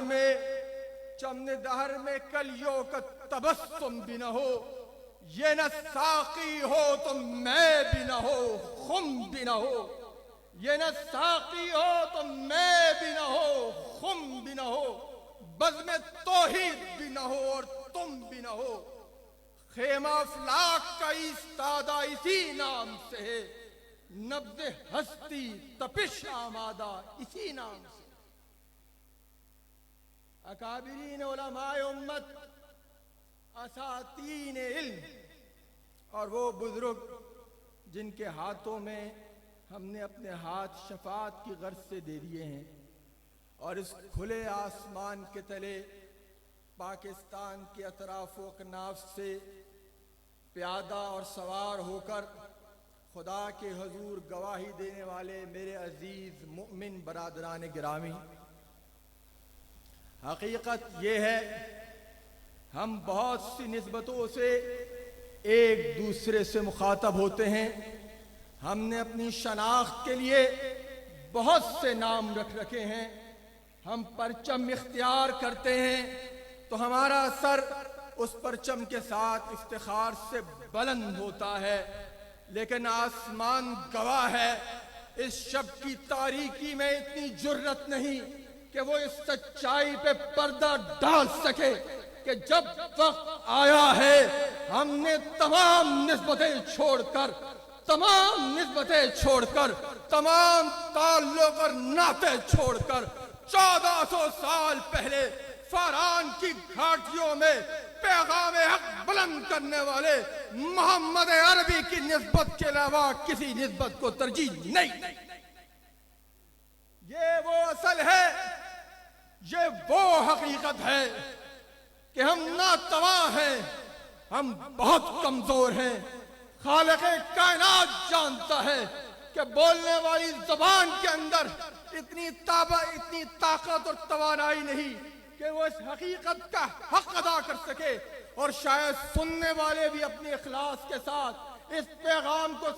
में कलियों का तबस्सुम भी न हो ये न साक़ी हो तो मैं भी न हो खुम भी न हो ये न साक़ी हो तो मैं भी न हो खुम भी न हो बज़्म तौहीद भी न हो और तुम भी न हो खेमा अफ़लाक का इस्तादा इसी नाम से है नब्ज़े हस्ती तपिश आमादा इसी नाम से। अकाबिरीन उलमाए उम्मत असातीन इल्म और वो बुजुर्ग जिनके हाथों में हमने अपने हाथ शफात की गर्ज से दे दिए हैं और इस खुले आसमान के तले पाकिस्तान के अतराफ व अकनाफ से प्यादा और सवार होकर खुदा के हजूर गवाही देने वाले मेरे अजीज मुमिन बरादरान गिरामी, हकीकत ये है हम बहुत सी निस्बतों से एक दूसरे से मुखातब होते हैं। हमने अपनी शनाख्त के लिए बहुत से नाम रख रखे हैं। हम परचम इख्तियार करते हैं तो हमारा सर उस परचम के साथ इफ्तिखार से बुलंद होता है, लेकिन आसमान गवाह है इस शब की तारीकी में इतनी जुर्रत नहीं कि वो इस सच्चाई पे पर्दा डाल सके कि जब वक्त आया है हमने तमाम निस्बतें छोड़कर तमाम ताल्लुक और नाते छोड़कर 1400 साल पहले फरआन की घाटियों में पैगाम हक बुलंद करने वाले मोहम्मद अरबी की निस्बत के अलावा किसी निस्बत को तरजीह नहीं। ये वो असल है, ये वो हकीकत है कि हम नातवा हैं, हम बहुत कमजोर हैं। खालिक़े कायनात जानता है कि बोलने वाली ज़बान के अंदर इतनी ताकत और तवानाई नहीं कि वो इस हकीकत का हक अदा कर सके, और शायद सुनने वाले भी अपने इखलास के साथ इस पैगाम को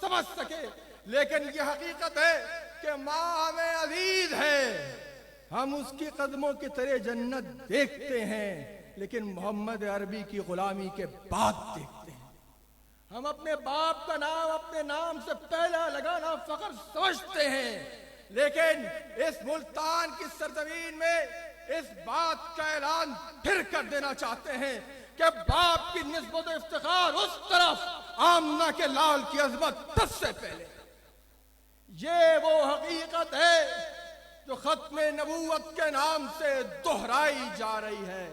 समझ सके। लेकिन यह हकीकत है कि माँ हमें अजीज है, हम उसकी कदमों की तरह जन्नत देखते हैं, लेकिन मोहम्मद अरबी की गुलामी के बाद देखते हैं। हम अपने बाप का नाम अपने नाम से पहला लगाना फख्र समझते हैं, लेकिन इस मुल्तान की सरजमीन में इस बात का ऐलान फिर कर देना चाहते हैं कि बाप की निस्बत इफ्तिखार उस तरफ आमना के लाल की अजमत 10 से पहले। ये वो हकीकत है जो खत्म नबूवत के नाम से दोहराई जा रही है,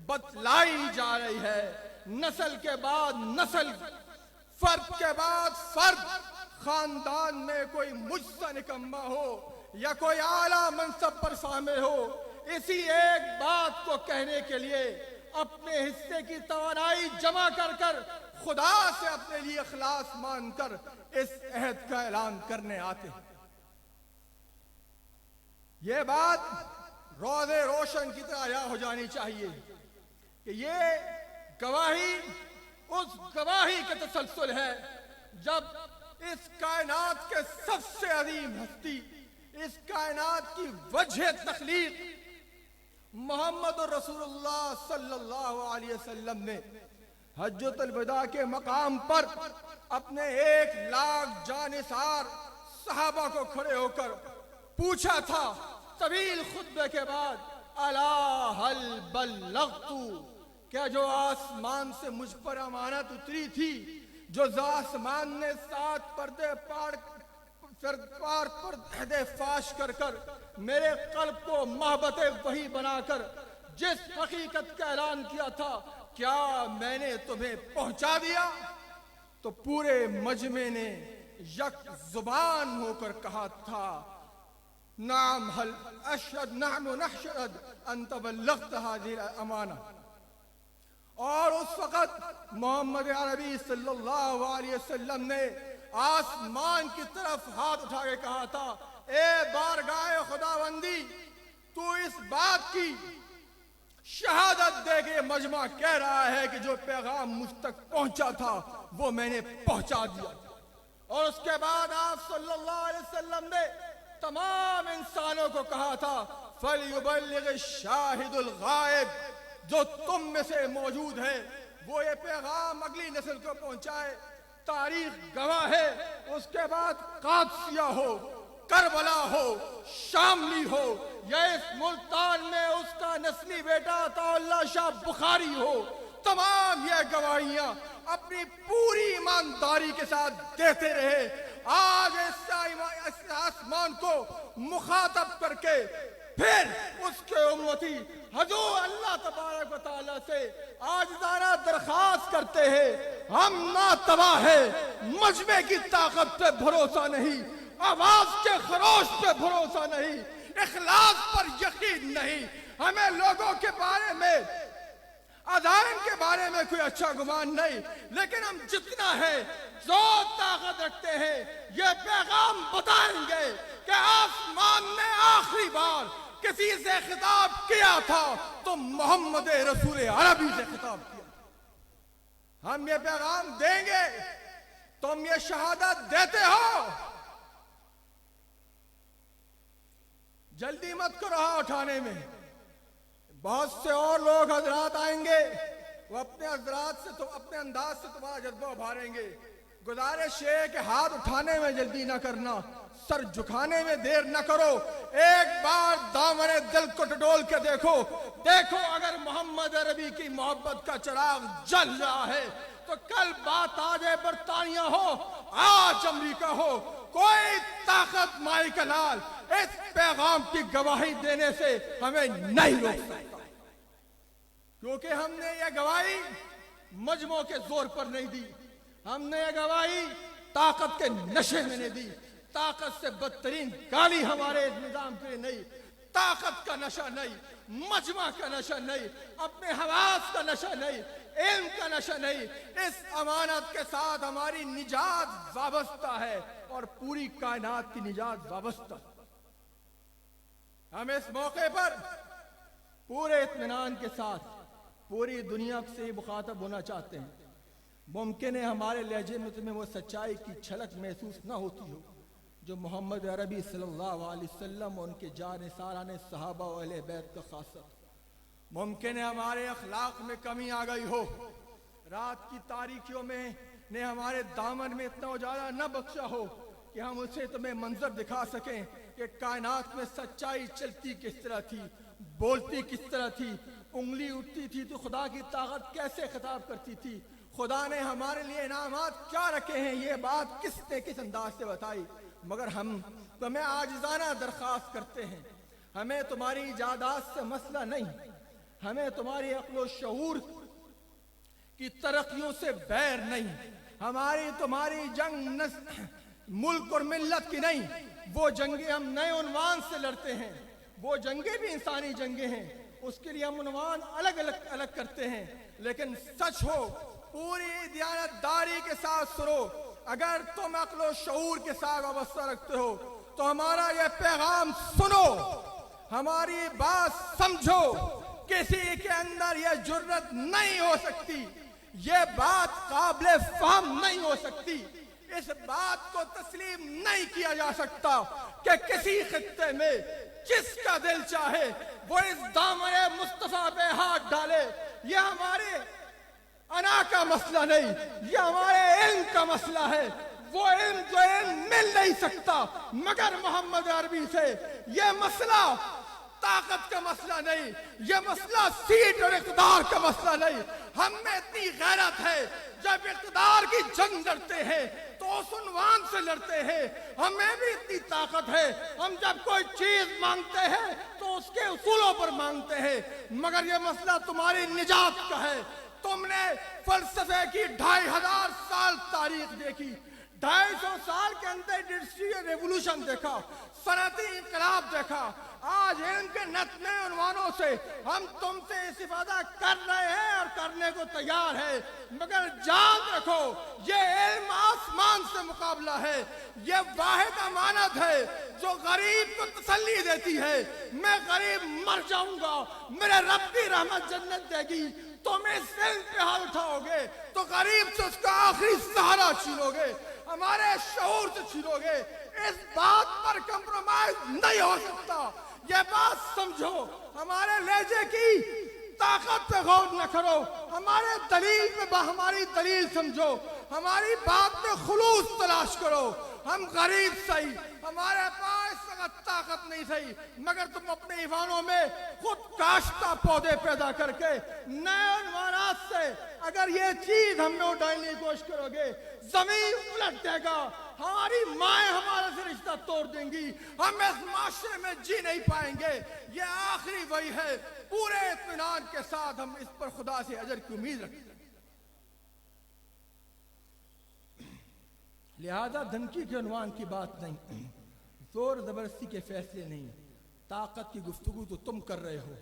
बतलाई जा रही है। नस्ल के बाद नस्ल, फर्द के बाद फर्द, खानदान में कोई मुझसे निकम्मा हो या कोई आला मनसब पर शामिल हो, इसी एक बात को कहने के लिए अपने हिस्से की तवानाई जमा कर कर खुदा से अपने लिए इखलास मानकर इस अहद का ऐलान करने आते हैं। ये बात रोज़े रोशन की तरह आया हो जानी चाहिए कि ये गवाही उस गवाही का तसलसल है जब इस कायनात के सबसे अजीम हस्ती, इस कायनात की वजह तख्लीक मोहम्मद रसूलुल्लाह सल्लल्लाहु अलैहि वसल्लम ने हज्जतुल विदा के मकाम पर अपने 1 लाख जानिसार सहाबा को खड़े होकर पूछा था तवील खुतबे के बाद, अला हल बल्लगतु, क्या जो आसमान से मुझ पर अमानत उतरी थी, जो आसमान ने 7 पर्दे पार पर्दे फाश कर कर मेरे कल्ब को मोहब्बत वही बनाकर जिस हकीकत का ऐलान किया था, क्या मैंने तुम्हें पहुंचा दिया? तो पूरे मजमे ने यक जुबान होकर कहा था, नाम हल अशहद नाम नहशद अंत बल्लगत हाजिर अमाना। और उस वक़्त मोहम्मद अरबी सल्लल्लाहु अलैहि वसल्लम ने आसमान की तरफ हाथ उठा के कहा था, ए बारगाह खुदाबंदी, तू इस बात की शहादत दे के मजमा कह रहा है कि जो पैगाम मुझ तक पहुंचा था वो मैंने पहुंचा दिया। और उसके बाद आप सल्लल्लाहु अलैहि वसल्लम ने तमाम इंसानों को कहा था, फलयुबल्लिग शाहिदुल गायब, जो तुम में से मौजूद है वो ये पैगाम अगली नस्ल को पहुंचाए। तारीख गवाह है, उसके बाद कादसिया हो, करबला हो, शामली हो, या इस मुल्तान में उसका नस्ली बेटा अताउल्लाह शाह बुखारी हो, तमाम ये गवाहियां अपनी पूरी ईमानदारी के साथ देते रहे। आज इस आसमान को मुखातब करके फिर उसके उम्मती हजूर अल्लाह तबारक व तआला से आज ज़ारा दरखास्त करते हैं, हम ना तबाह है, मजमे की ताकत पे भरोसा नहीं, आवाज के खरोश पे भरोसा नहीं, इखलास पर यकीन नहीं, हमें लोगों के बारे में अदायन के बारे में कोई अच्छा गुमान नहीं, लेकिन हम जितना है जो ताकत रखते हैं ये पैगाम बताएंगे कि आसमान ने आखिरी बार किसी से खिताब किया था तो मोहम्मद रसूल अरबी से खिताब किया। हम ये पैगाम देंगे, तुम ये शहादत देते हो, जल्दी मत करो हाथ उठाने में। बहुत से और लोग हजरात आएंगे, वो अपने हजरात से तो अपने अंदाज से तुम्हारा जज्बा उभारेंगे। गुजारिश है कि हाथ उठाने में जल्दी ना करना, सर झुकाने में देर ना करो। एक बार दामने दिल को टटोल के देखो, देखो अगर मोहम्मद अरबी की मोहब्बत का चिराग जल रहा है तो कल बात आ जाए बरतानिया हो, आज अमरीका हो, कोई ताकत माई का लाल इस पैगाम की गवाही देने से हमें नहीं रोक सकता, क्योंकि हमने ये गवाही मजमों के जोर पर नहीं दी, हमने ये गवाही ताकत के नशे में नहीं दी। ताकत से बदतरीन गाली हमारे निजाम के लिए नहीं, ताकत का नशा नहीं, मजमा का नशा नहीं, अपने हवास का नशा नहीं, इल्म का नशा नहीं। इस अमानत के साथ हमारी निजात वाबस्ता है और पूरी कायनात की निजात वाबस्ता। हम इस मौके पर पूरे इत्मीनान के साथ पूरी दुनिया से मुखातब होना चाहते हैं। मुमकिन है हमारे लहजे में तुम्हें वो सच्चाई की झलक महसूस ना होती हो जो मोहम्मद अरबी सल्लल्लाहु अलैहि वसल्लम और उनके जानिसाराने सहाबा और अहले बैत का खासा। मुमकिन है हमारे अखलाक में कमी आ गई हो, रात की तारीखियों में ने हमारे दामन में इतना उजाला न बख्शा हो कि हम उसे तुम्हें मंजर दिखा सकें कि कायनात में सच्चाई चलती किस तरह थी, बोलती किस तरह थी, उंगली उठती थी तो खुदा की ताकत कैसे खिताब करती थी, खुदा ने हमारे लिए इनामात क्या रखे हैं, ये बात किसने किस अंदाज से बताई। मगर हम तुम्हें आजिज़ाना दरख्वास्त करते हैं, हमें तुम्हारी इजादात से मसला नहीं, हमें तुम्हारी अक्ल शऊर की तरक्कियों से बैर नहीं, हमारी तुम्हारी जंग मुल्क और मिल्लत की नहीं। वो जंगे हम नए उन्वान से लड़ते हैं, वो जंगे भी इंसानी जंगे हैं, उसके लिए हम उन्वान अलग अलग अलग करते हैं। लेकिन सच हो, पूरी दियानतदारी के साथ सुनो, अगर तुम अक्ल शऊर के साथ वाबस्ता रखते हो तो हमारा ये पैगाम सुनो, हमारी बात समझो। किसी के अंदर ये जुर्रत नहीं हो सकती, ये बात काबिल फहम नहीं हो सकती, इस बात को तस्लीम नहीं किया जा सकता कि किसी खित्ते में जिसका दिल चाहे वो इस दामने मुस्तफा पे हाथ डाले। ये हमारे अना का मसला नहीं, ये हमारे इल्म का मसला है। वो इल्म जो इल्म मिल नहीं सकता मगर मोहम्मद अरबी से। ये मसला ताकत का मसला नहीं, ये मसला सीट और इक़्तिदार का मसला नहीं। हम में इतनी गैरत है, जब इक़्तिदार की जंग लड़ते हैं तो उस उन्वान से लड़ते हैं। हमें भी इतनी ताकत है, हम जब कोई चीज मांगते हैं तो उसके उसूलों पर मांगते हैं। मगर ये मसला तुम्हारी निजात का है। तुमने फलसफे की 2500 साल तारीख देखी, 250 साल के अंदर इंडस्ट्रियल रेवोल्यूशन देखा, सनती इंकलाब देखा। आज इनके नए उन्वानों से हम तुमसे इस्तिफादा कर रहे हैं और करने को तैयार है। मगर जान रखो, ये इल्म आसमान से मुकाबला है, ये वाहिद अमानत है जो गरीब को तसल्ली देती है। मैं गरीब मर जाऊंगा, मेरे रब की रहमत जन्नत देगी। तुम इस इल्म पे हाथ उठाओगे तो गरीब से उसका आखिरी सहारा छीनोगे, हमारे शऊर से छीनोगे। इस बात पर कंप्रोमाइज नहीं हो सकता, ये बात समझो। हमारे लहजे की ताकत पे गौर न करो, हमारे दलील पे हमारी दलील समझो, हमारी बात पे खुलूस तलाश करो। हम गरीब सही, हमारे पास ताकत नहीं सही, मगर तुम अपने ईवानों में खुद काश्ता पौधे पैदा करके नए उन्वानात से अगर ये चीज हम में उठाने की कोशिश करोगे, जमीन उलट देगा। हमारी माएं हमारे से रिश्ता तोड़ देंगी, हम इस माशरे में जी नहीं पाएंगे। ये आखिरी वही है, पूरे इत्मीनान के साथ हम इस पर खुदा से अजर की उम्मीद रखते हैं। लिहाजा धमकी के उन्वान की बात नहीं, जोर जबरदस्ती के फैसले नहीं, ताकत की गुफ्तगू तो तुम कर रहे हो।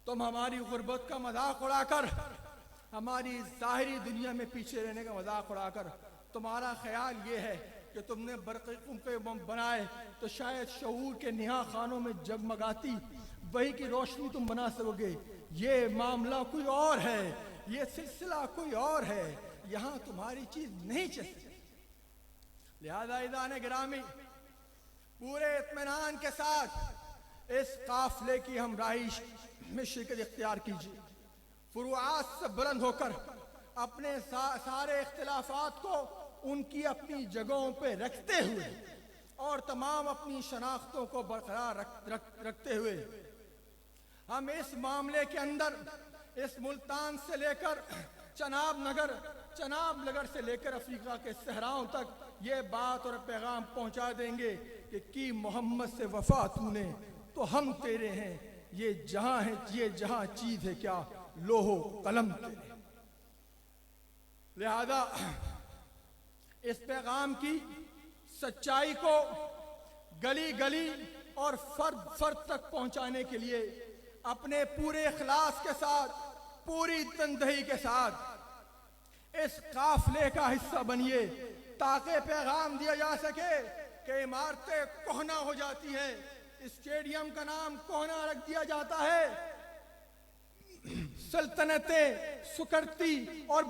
तुम हमारी गुर्बत का मजाक उड़ाकर, हमारी जाहिरी दुनिया में पीछे रहने का मजाक उड़ाकर तुम्हारा ख्याल ये है कि तुमने बरक़ों के बम बनाए तो शायद शऊर के निहा खानों में जगमगाती वही की रोशनी तुम बना सकोगे। ये मामला कोई और है, ये सिलसिला कोई और है, यहाँ तुम्हारी चीज नहीं चल सकती। लिहाजा ईज़ान गिरामी, पूरे इत्मीनान के साथ इस काफले की हम राइश में शिरकत इख्तियार कीजिए। फुरुआत से बुलंद होकर अपने सारे इख्तिलाफात को उनकी अपनी जगहों पे रखते हुए और तमाम अपनी शनाख्तों को बरकरार रखते हुए हम इस मामले के अंदर इस मुल्तान से लेकर चनाब नगर से लेकर अफ्रीका के सहराओं तक ये बात और पैगाम पहुंचा देंगे कि मोहम्मद से वफा तूने तो हम तेरे हैं। ये जहां है, ये जहां चीज है क्या, लोहो कलम तेरे। लिहाजा इस पैगाम की सच्चाई को गली गली और फर्द फर्द तक पहुंचाने के लिए अपने पूरे इखलास के साथ, पूरी तनदही के साथ इस काफले का हिस्सा बनिए, ताकि पैगाम दिया जा सके कि इमारतें कोहना हो जाती हैं, स्टेडियम का नाम कोहना रख दिया जाता है, सल्तनतें सुकड़ती और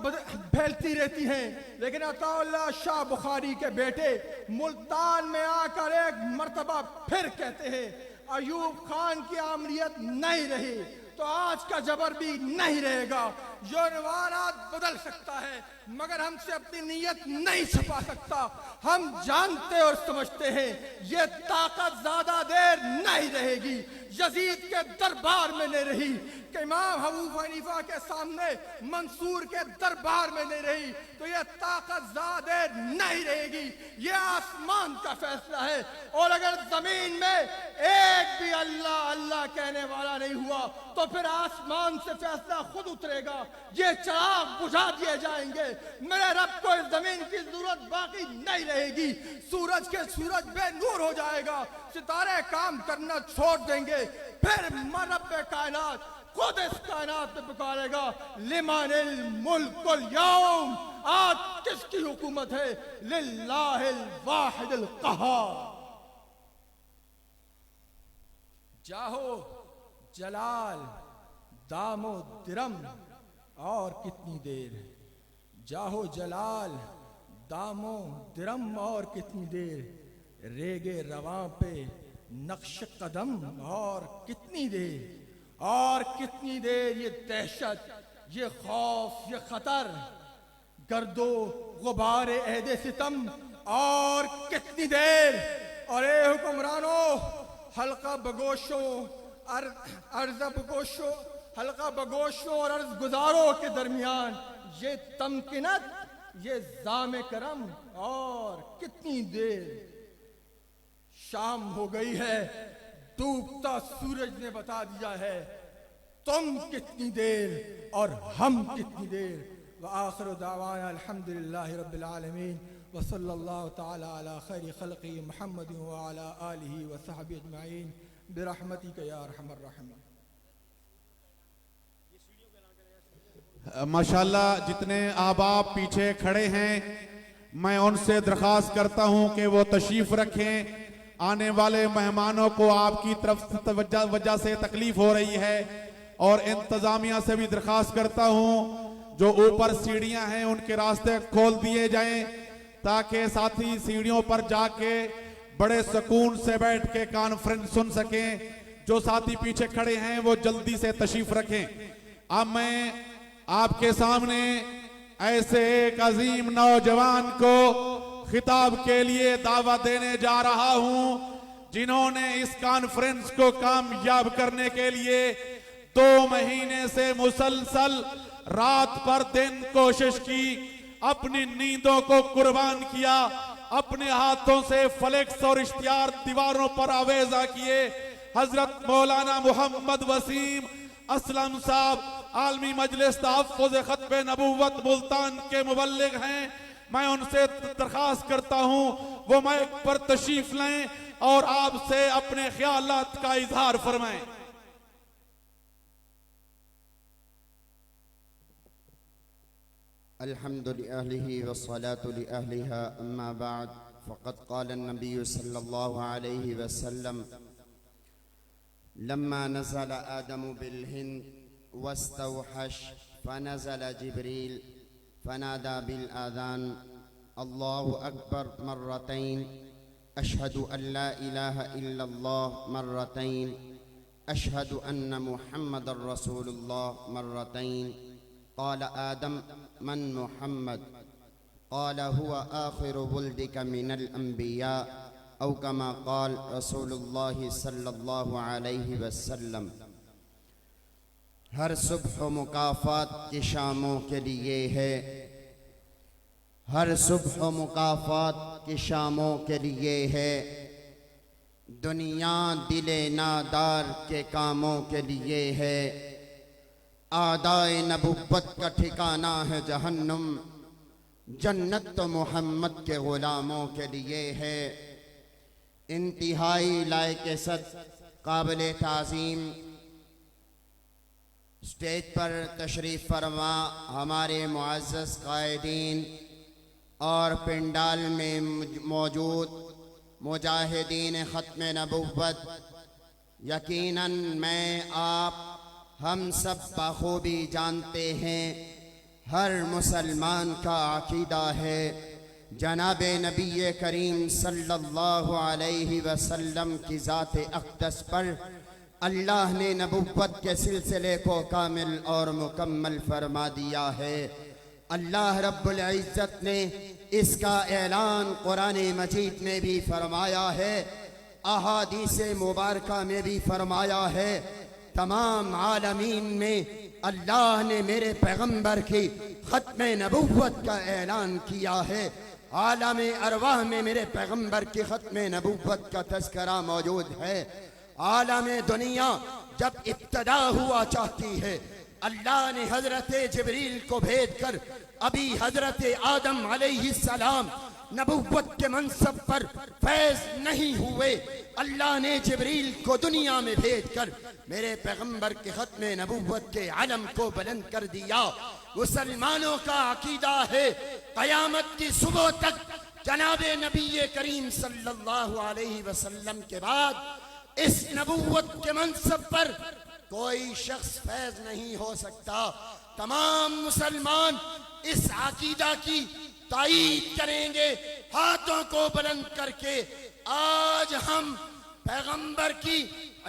फैलती रहती हैं। लेकिन अताउल्लाह शाह बुखारी के बेटे मुल्तान में आकर एक मर्तबा फिर कहते हैं, अयूब खान की आमरीत नहीं रही तो आज का जबर भी नहीं रहेगा। जो रिवायात बदल सकता है मगर हमसे अपनी नीयत नहीं छुपा सकता। हम जानते और समझते हैं ये ताकत ज्यादा देर नहीं रहेगी, यजीद के दरबार में नहीं रही, कि इमाम अबू हनीफा के सामने मंसूर के दरबार में नहीं रही, तो ये ताकत ज़्यादा नहीं रहेगी। ये आसमान का फैसला है। और अगर जमीन में एक भी अल्लाह अल्लाह कहने वाला नहीं हुआ तो फिर आसमान से फैसला खुद उतरेगा, ये चिराग बुझा दिए जाएंगे। मेरे रब को इस जमीन की जरूरत बाकी नहीं रहेगी। सूरज बेनूर हो जाएगा, सितारे काम करना छोड़ देंगे, फिर रब कायनात खुद इस कायनात में पुकारेगा, लिमानिल मुल्कुल यौम, आज किसकी हुकूमत है? लिल्लाहिल वाहिदिल क़हार। जाहो जलाल दामो दिरम, और कितनी देर? जाहो जलाल दामो दिरम, और कितनी देर? रेगे रवां पे नक्श कदम, और कितनी देर? और कितनी देर? ये दहशत, ये खौफ, ये खतर, गर्दो गुबार अहदे सितम, और कितनी देर? अरे हुक्मरानों, हल्का बगोशों अर्ज बगोशों, हल्का बगोशों और अर्ज गुजारों के दरमियान ये तमकिनत, ये जामे करम, और कितनी देर? शाम हो गई है, डूबता सूरज ने बता दिया है तुम कितनी देर और हम कितनी देर। व आखिर दावाना अल्हम्दुलिल्लाहि रब्बिल आलमीन व सल्लल्लाहु तआला अला खैरि खल्क़ि मुहम्मद व अला आलिहि व सहबिहि अजमईन बिरहमतिका या अरहमर राहिमीन। माशाल्लाह, जितने आबाब पीछे खड़े हैं मैं उनसे दरख्वास्त करता हूं कि वो तशरीफ रखें। आने वाले मेहमानों को आपकी तरफ से वजह से तकलीफ हो रही है, और इंतजामिया से भी दरख्वास्त करता हूं जो ऊपर सीढ़ियां हैं उनके रास्ते खोल दिए जाएं, ताकि साथी सीढ़ियों पर जाके बड़े सुकून से बैठ के कॉन्फ्रेंस सुन सकें। जो साथी पीछे खड़े हैं वो जल्दी से तशरीफ रखें। अब मैं आपके सामने ऐसे एक अजीम नौजवान को खिताब के लिए दावा देने जा रहा हूं, जिन्होंने इस कॉन्फ्रेंस को कामयाब करने के लिए 2 महीने से मुसलसल रात पर दिन कोशिश की, अपनी नींदों को कुर्बान किया, अपने हाथों से फ्लेक्स और इश्तिहार दीवारों पर आवेजा किए। हजरत मौलाना मोहम्मद वसीम असलम साहब आलमी मजलिस तहफ़्फ़ुज़ ख़त्म नबूवत मुल्तान के मुबल्लिग हैं। मैं उनसे दरख्वास्त करता हूं वो माइक पर तशरीफ लें और आपसे अपने ख्यालात का इजहार फरमाएं। अल्हम्दुलिल्लाहि वस्सलातु लिअहलिहा अम्मा बाद फ़क़द क़ाल नबी सल्लल्लाहु अलैहि वसल्लम लम्मा नज़ल आदम बिल हिंद वस्तवहश फनज़ल जिब्रील फनादा बिल आज़ान अल्लाहु अकबर मर्रतैन अशहदु अल्ला इलाहा इल्लल्लाह मर्रतैन अशहदु अन्न मुहम्मदर रसूलुल्लाह मर्रतैन। क़ाल आदम मन मुहम्मद क़ाल हुवा आखिरु वुल्दिका मिनल अंबिया औ कमा क़ाल रसूलुल्लाह सल्लल्लाहु अलैहि वसल्लम। हर सुबह मुकाफ़ात की शामों के लिए है, हर सुबह मुकाफ़ात की शामों के लिए है। दुनिया दिले नादार के कामों के लिए है, आदाए नबुव्वत का ठिकाना है जहन्नुम, जन्नत तो मोहम्मद के ग़ुलामों के लिए है। इंतहाई लायक सद काबिल ताज़ीम स्टेज पर तशरीफ़ फरमा हमारे मुअज़्ज़ज़ क़ायदीन और पिंडाल में मौजूद मुजाहिदीन ख़त्म नबुव्वत, यकीनन मैं आप हम सब बखूबी जानते हैं हर मुसलमान का अक़ीदा है जनाबे नबी करीम सल्लल्लाहु अलैहि वसल्लम की ज़ात अक़दस पर अल्लाह ने नबुव्वत के सिलसिले को कामिल और मुकम्मल फरमा दिया है। अल्लाह रब्बुल इज़्ज़त ने इसका ऐलान कुरान मजीद में भी फरमाया है, अहादीस मुबारका में भी फरमाया है, तमाम आलमीन में अल्लाह ने मेरे पैगंबर की खत्म नबुव्वत का ऐलान किया है। आलम अरवाह में मेरे पैगंबर की खत्म नबुव्वत का तज़किरा मौजूद है। आलम दुनिया जब इब्तदा हुआ चाहती है, अल्लाह ने हजरत जिब्रील को भेज कर, अभी हजरत आदम अलैहिस्सलाम नबुव्वत के मनसब पर फैज नहीं हुए, अल्लाह ने जिब्रील को दुनिया में भेजकर मेरे पैगंबर के खत्म नबुव्वत के आलम को बुलंद कर दिया। मुसलमानों का अकीदा है क़यामत की सुबह तक जनाबे नबी करीम सल्लल्लाहु अलैहि वसल्लम के बाद इस नबुव्वत के मनसब पर कोई शख्स फैज नहीं हो सकता। तमाम मुसलमान इस अकीदा की ताईद करेंगे हाथों को बुलंद करके। आज हम पैगंबर की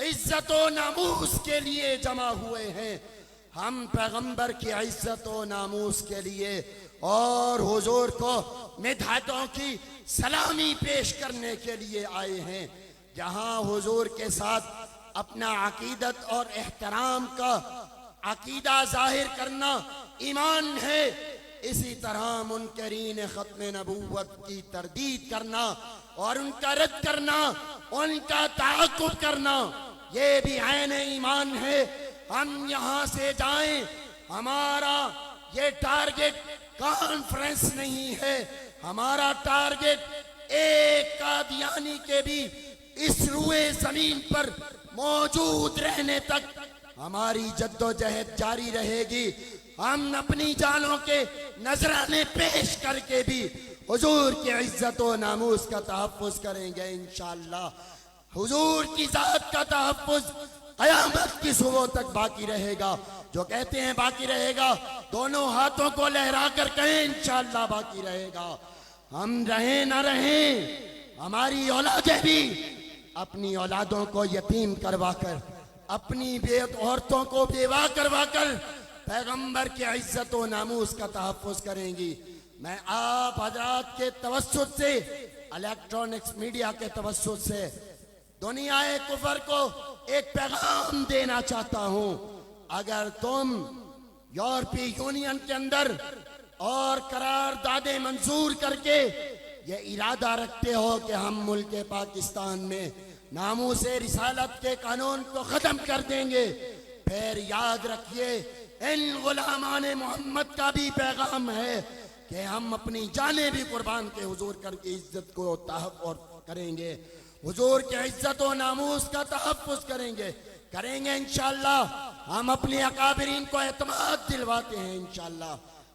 इज्जत व नामूस के लिए जमा हुए हैं, हम पैगंबर की इज्जत व नामूस के लिए और हुजूर को मिदहतों की सलामी पेश करने के लिए आए हैं। जहां हुजूर के साथ अपना अकीदत और एहतराम का अकीदा जाहिर करना ईमान है, इसी तरह मुनकरीन खत्म नबूवत की तरदीद करना और उनका रद्द करना, उनका ताक़ुब करना, ये भी ऐन ईमान है। हम यहाँ से जाएं, हमारा ये टारगेट कॉन्फ्रेंस नहीं है, हमारा टारगेट एक कादियानी के भी इस रुए जमीन पर मौजूद रहने तक हमारी जद्दोजहद जारी रहेगी। हम अपनी जानों के नजराने पेश करके भी हुजूर की इज्जत व नामूस का तहफ़्फ़ुज़ करेंगे इंशाअल्लाह। हुजूर की जात का तहफ़्फ़ुज़ क़यामत की सुबह तक बाकी रहेगा। जो कहते हैं बाकी रहेगा, दोनों हाथों को लहरा कर कहें इंशाअल्लाह बाकी रहेगा। हम रहें न रहें, हमारी औलादें भी अपनी औलादों को यतीम करवाकर, अपनी औरतों को बेवा करवाकर पैगंबर की इज्जत व नामूस का तहफ़्फ़ुज़ करेंगी। मैं आप हजरात के तवस्सुत से, इलेक्ट्रॉनिक्स मीडिया के तवस्सुत से दुनिया कुफर को एक पैगाम देना चाहता हूं। अगर तुम यूरोपीय यूनियन के अंदर और करारदादे मंजूर करके ये इरादा रखते हो कि हम मुल्क पाकिस्तान में नामूस रिसालत के कानून को खत्म कर देंगे, फिर याद रखिए इन गुलामान मोहम्मद का भी पैगाम है कि हम अपनी जानें भी कुर्बान के हुजूर करके इज्जत को तहफ़्फ़ुज़ करेंगे, हुजूर के इज्जत व नामूस का तहफ़्फ़ुज़ करेंगे इंशाअल्लाह। हम अपने अकाबिरीन को एतमाद दिलवाते हैं इंशाअल्लाह।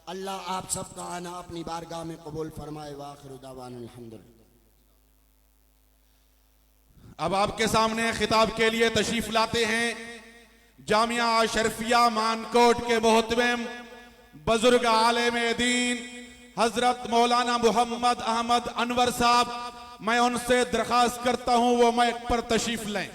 अल्लाह आप सबका आना अपनी बारगाह में कबूल फरमाए। वाखिरु दावाना अल्हम्दुलिल्लाह। अब आपके सामने खिताब के लिए तशरीफ लाते हैं जामिया शरफिया मानकोट के मोहतरम बुजुर्ग आलिम दीन हजरत मौलाना मोहम्मद अहमद अनवर साहब। मैं उनसे दरख्वास्त करता हूं वो माइक पर तशरीफ लें।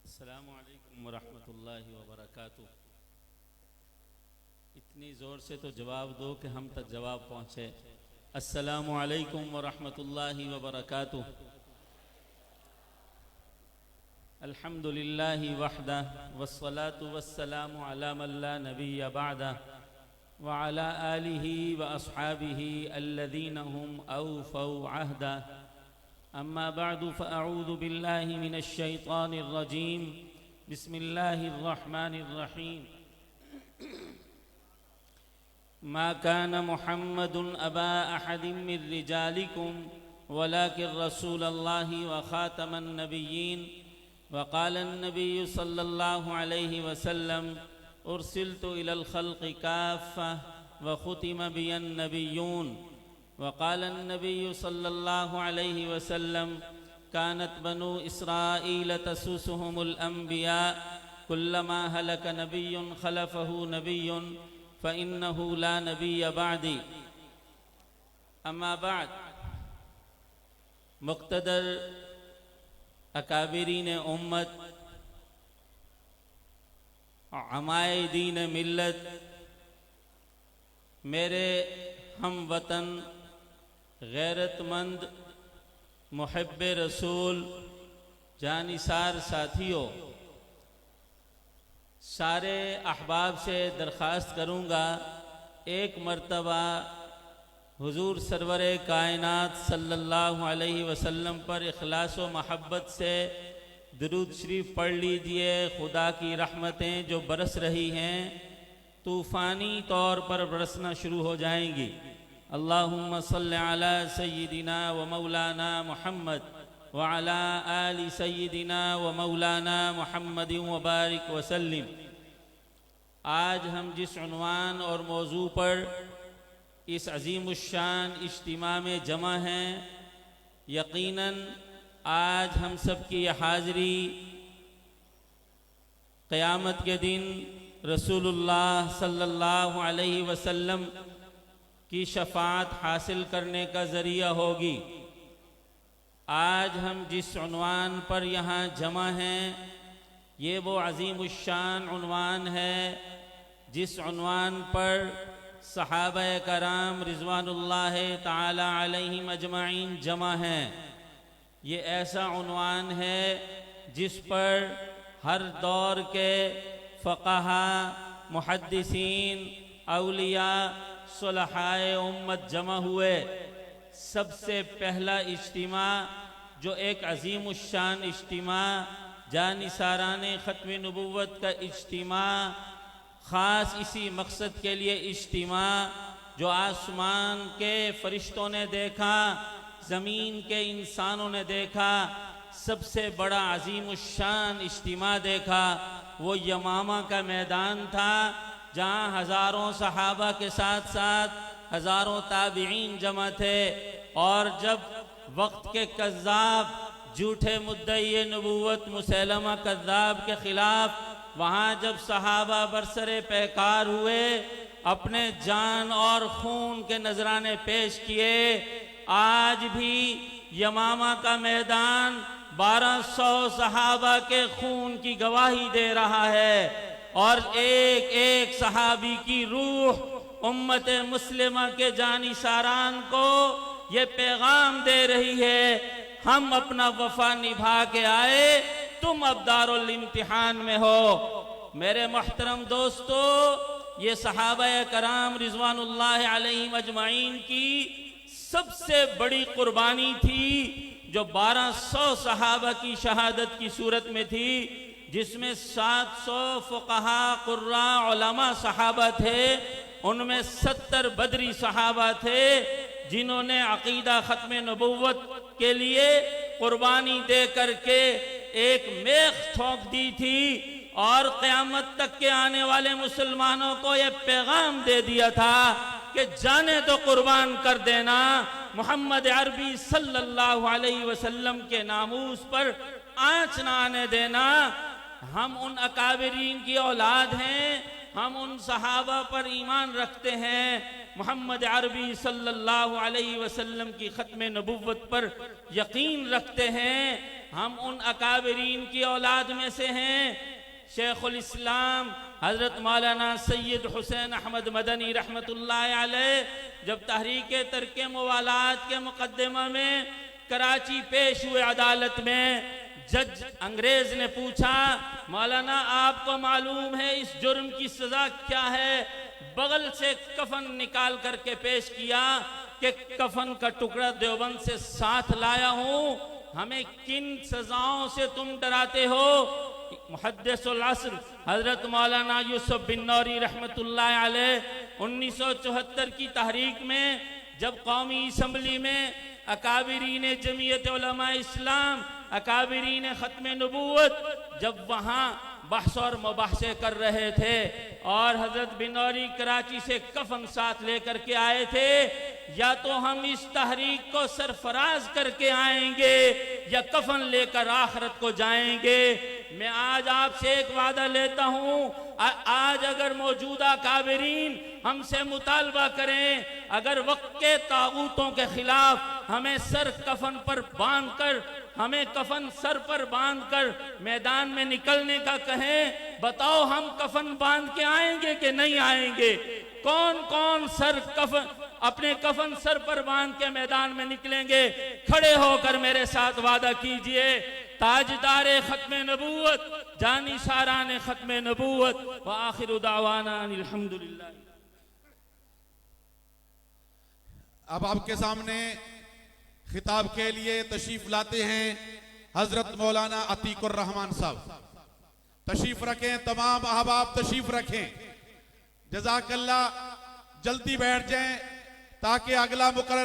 अस्सलामु अलैकुम वरहमतुल्लाहि वबरकातुह। इतनी ज़ोर से तो जवाब दो कि हम तक जवाब पहुँचे। अस्सलामु अलैकुम वरहमतुल्लाहि वबरकातुह। अल्हम्दुलिल्लाहि वहदह वस्सलातु वस्सलामु अला मन ला नबिय्य बअदह व अला आलिहि व अस्हाबिहि अल्लज़ीना हुम औफ़ौ अहदा। अम्मा बअदु फ़अऊज़ु बिल्लाहि मिनश शैतानिर रजीम। बिस्मिल्लाहिर रहमानिर रहीम। मा कान मुहम्मदुन अबा अहदिम मिर रिजालिकुम वलाकिन रसूलल्लाहि व खातमन नबिय्यीन व क़ाल अन्नबिय्यु सल्लल्लाहु अलैहि वसल्लम उरसिलतु इलल खल्क़ि काफ़्फ़ा व खुतिम बियन नबिय्यून व क़ाल अन्नबिय्यु सल्लल्लाहु अलैहि वसल्लम कानत बनु इस्राईल तसुसुहुमुल अंबिया कुल्लमा हलक नबिय्युन खलफहु नबिय्युन फ़इन्नहु ला नबिय्य बअदी। अम्मा बाद। मुक़्तदर अकाबिरीन उम्मत, अमायदीन मिल्लत, मेरे हम वतन गैरतमंद मुहिब्बे रसूल जानिसार साथियों, सारे अहबाब से दरख्वास्त करूँगा एक मर्तबा हुजूर सरवरे कायनात सल्लल्लाहु अलैहि वसल्लम पर इखलास व महब्बत से दुरूद शरीफ पढ़ लीजिए। खुदा की रहमतें जो बरस रही हैं तूफ़ानी तौर पर बरसना शुरू हो जाएंगी। अल्लाहुम्मा सल्लि अला सय्यिदिना व मौलाना मुहम्मद व अला आलि सय्यिदिना व मौलाना मुहम्मदिन व बारिक व सल्लिम। आज हम जिस उन्वान और मौजू पर इस अजीमुश्शान इज्तिमा में जमा हैं, यकीनन आज हम सब की यह हाज़िरी क़यामत के दिन रसूलुल्लाह सल्लल्लाहु अलैहि वसल्लम की शफ़ाअत हासिल करने का ज़रिया होगी। आज हम जिस उन्वान पर यहाँ जमा हैं, ये वो अजीमुश्शान उन्वान है जिस उन्वान पर सहाबाए कराम रिज़वानुल्लाह ताला अलैहिम अजमाइन जमा हैं। ये ऐसा उन्वान है जिस पर हर दौर के फ़क़हा, मुहद्दिसीन, औलिया, सुलहाए उम्मत जमा हुए। सबसे पहला इज्तिमा जो एक अजीमुश्शान इज्तिमा, जानिसाराने ख़त्म नबुव्वत का इज्तिमा, ख़ास इसी मकसद के लिए इज्तिमा जो आसमान के फरिश्तों ने देखा, ज़मीन के इंसानों ने देखा, सबसे बड़ा अजीमुश्शान इज्तिमा देखा, वो यमामा का मैदान था जहाँ हज़ारों सहाबा के साथ साथ हज़ारों ताबिईन जमा थे। और जब वक्त के कज़्ज़ाब, झूठे मुद्दई नबुव्वत मुसैलमा कज़्ज़ाब के ख़िलाफ़ वहाँ जब सहाबा बरसरे पैकार हुए, अपने जान और खून के नजराने पेश किए, आज भी यमामा का मैदान 1200 सहाबा के खून की गवाही दे रहा है और एक एक सहाबी की रूह उम्मत मुस्लिमा के जानिसारान को ये पैगाम दे रही है, हम अपना वफा निभा के आए, तुम अब दारुल इम्तिहान में हो। मेरे मोहतरम दोस्तों, ये सहाबाए कराम रिज़वानुल्लाह अलैहिम अजमाइन की सबसे बड़ी कुर्बानी थी जो 1200 सहाबा की शहादत की सूरत में थी, जिसमें 700 फुक़हा, कुर्रा, उलमा सहाबा थे। उनमें 70 बदरी सहाबा थे जिन्होंने अकीदा ख़त्म नबुव्वत के लिए कुर्बानी दे करके एक मेख ठोक दी थी और क़यामत तक के आने वाले मुसलमानों को यह पैगाम दे दिया था कि जाने तो कुर्बान कर देना, मोहम्मद अरबी सल्लल्लाहु अलैहि वसल्लम के नामूस पर आँच ना आने देना। हम उन अकाबिरीन की औलाद हैं, हम उन सहाबा पर ईमान रखते हैं, मोहम्मद अरबी सल्लल्लाहु अलैहि वसल्लम की ख़त्म नबुव्वत पर यकीन रखते हैं। हम उन अकाबिरीन की औलाद में से हैं। शेखुल इस्लाम हज़रत मौलाना सैयद हुसैन अहमद मदनी रहमतुल्लाह अलैह जब तहरीक तर्क मुवालात के मुकद्दमा में कराची पेश हुए अदालत में, जज अंग्रेज ने पूछा, मौलाना आपको मालूम है इस जुर्म की सजा क्या है? बगल से कफन निकाल करके पेश किया कि कफन का टुकड़ा देवबंद से साथ लाया हूं, हमें किन सजाओं से तुम डराते हो? मुहद्दिसुल अस्र हजरत मौलाना यूसुफ बिन नौरी रहमतुल्लाह अलैह 1974 की तहरीक में जब कौमी असम्बली में अकाबिरीन जमीयत उलमा इस्लाम, अकाबिरीन ख़त्म नबुव्वत जब वहाँ बहस और मुबाहसे कर रहे थे और हजरत बिनौरी कराची से कफन साथ लेकर के आए थे, या तो हम इस तहरीक को सरफराज करके आएंगे या कफन लेकर आखिरत को जाएंगे। मैं आज आपसे एक वादा लेता हूँ, आज अगर मौजूदा काबिरीन हमसे मुतालबा करें, अगर वक्त के तागूतों के खिलाफ हमें सर कफन पर बांधकर, हमें कफन सर पर बांधकर मैदान में निकलने का कहें, बताओ हम कफन बांध के आएंगे कि नहीं आएंगे? कौन कौन सर कफन अपने कफन सर पर बांध के मैदान में निकलेंगे? खड़े होकर मेरे साथ वादा कीजिए, ताजदारे खत्म नबूवत, जानी सारान खत्म नबूवत, व आखिर दावाना अल्हम्दुलिल्लाह। अब आपके सामने खिताब के लिए तशरीफ लाते हैं हजरत मौलाना अतीकुर रहमान साहब। तशरीफ रखें, तमाम अहबाब तशरीफ रखें। जज़ाकल्लाह, जल्दी बैठ जाएं ताकि अगला मुकर्रर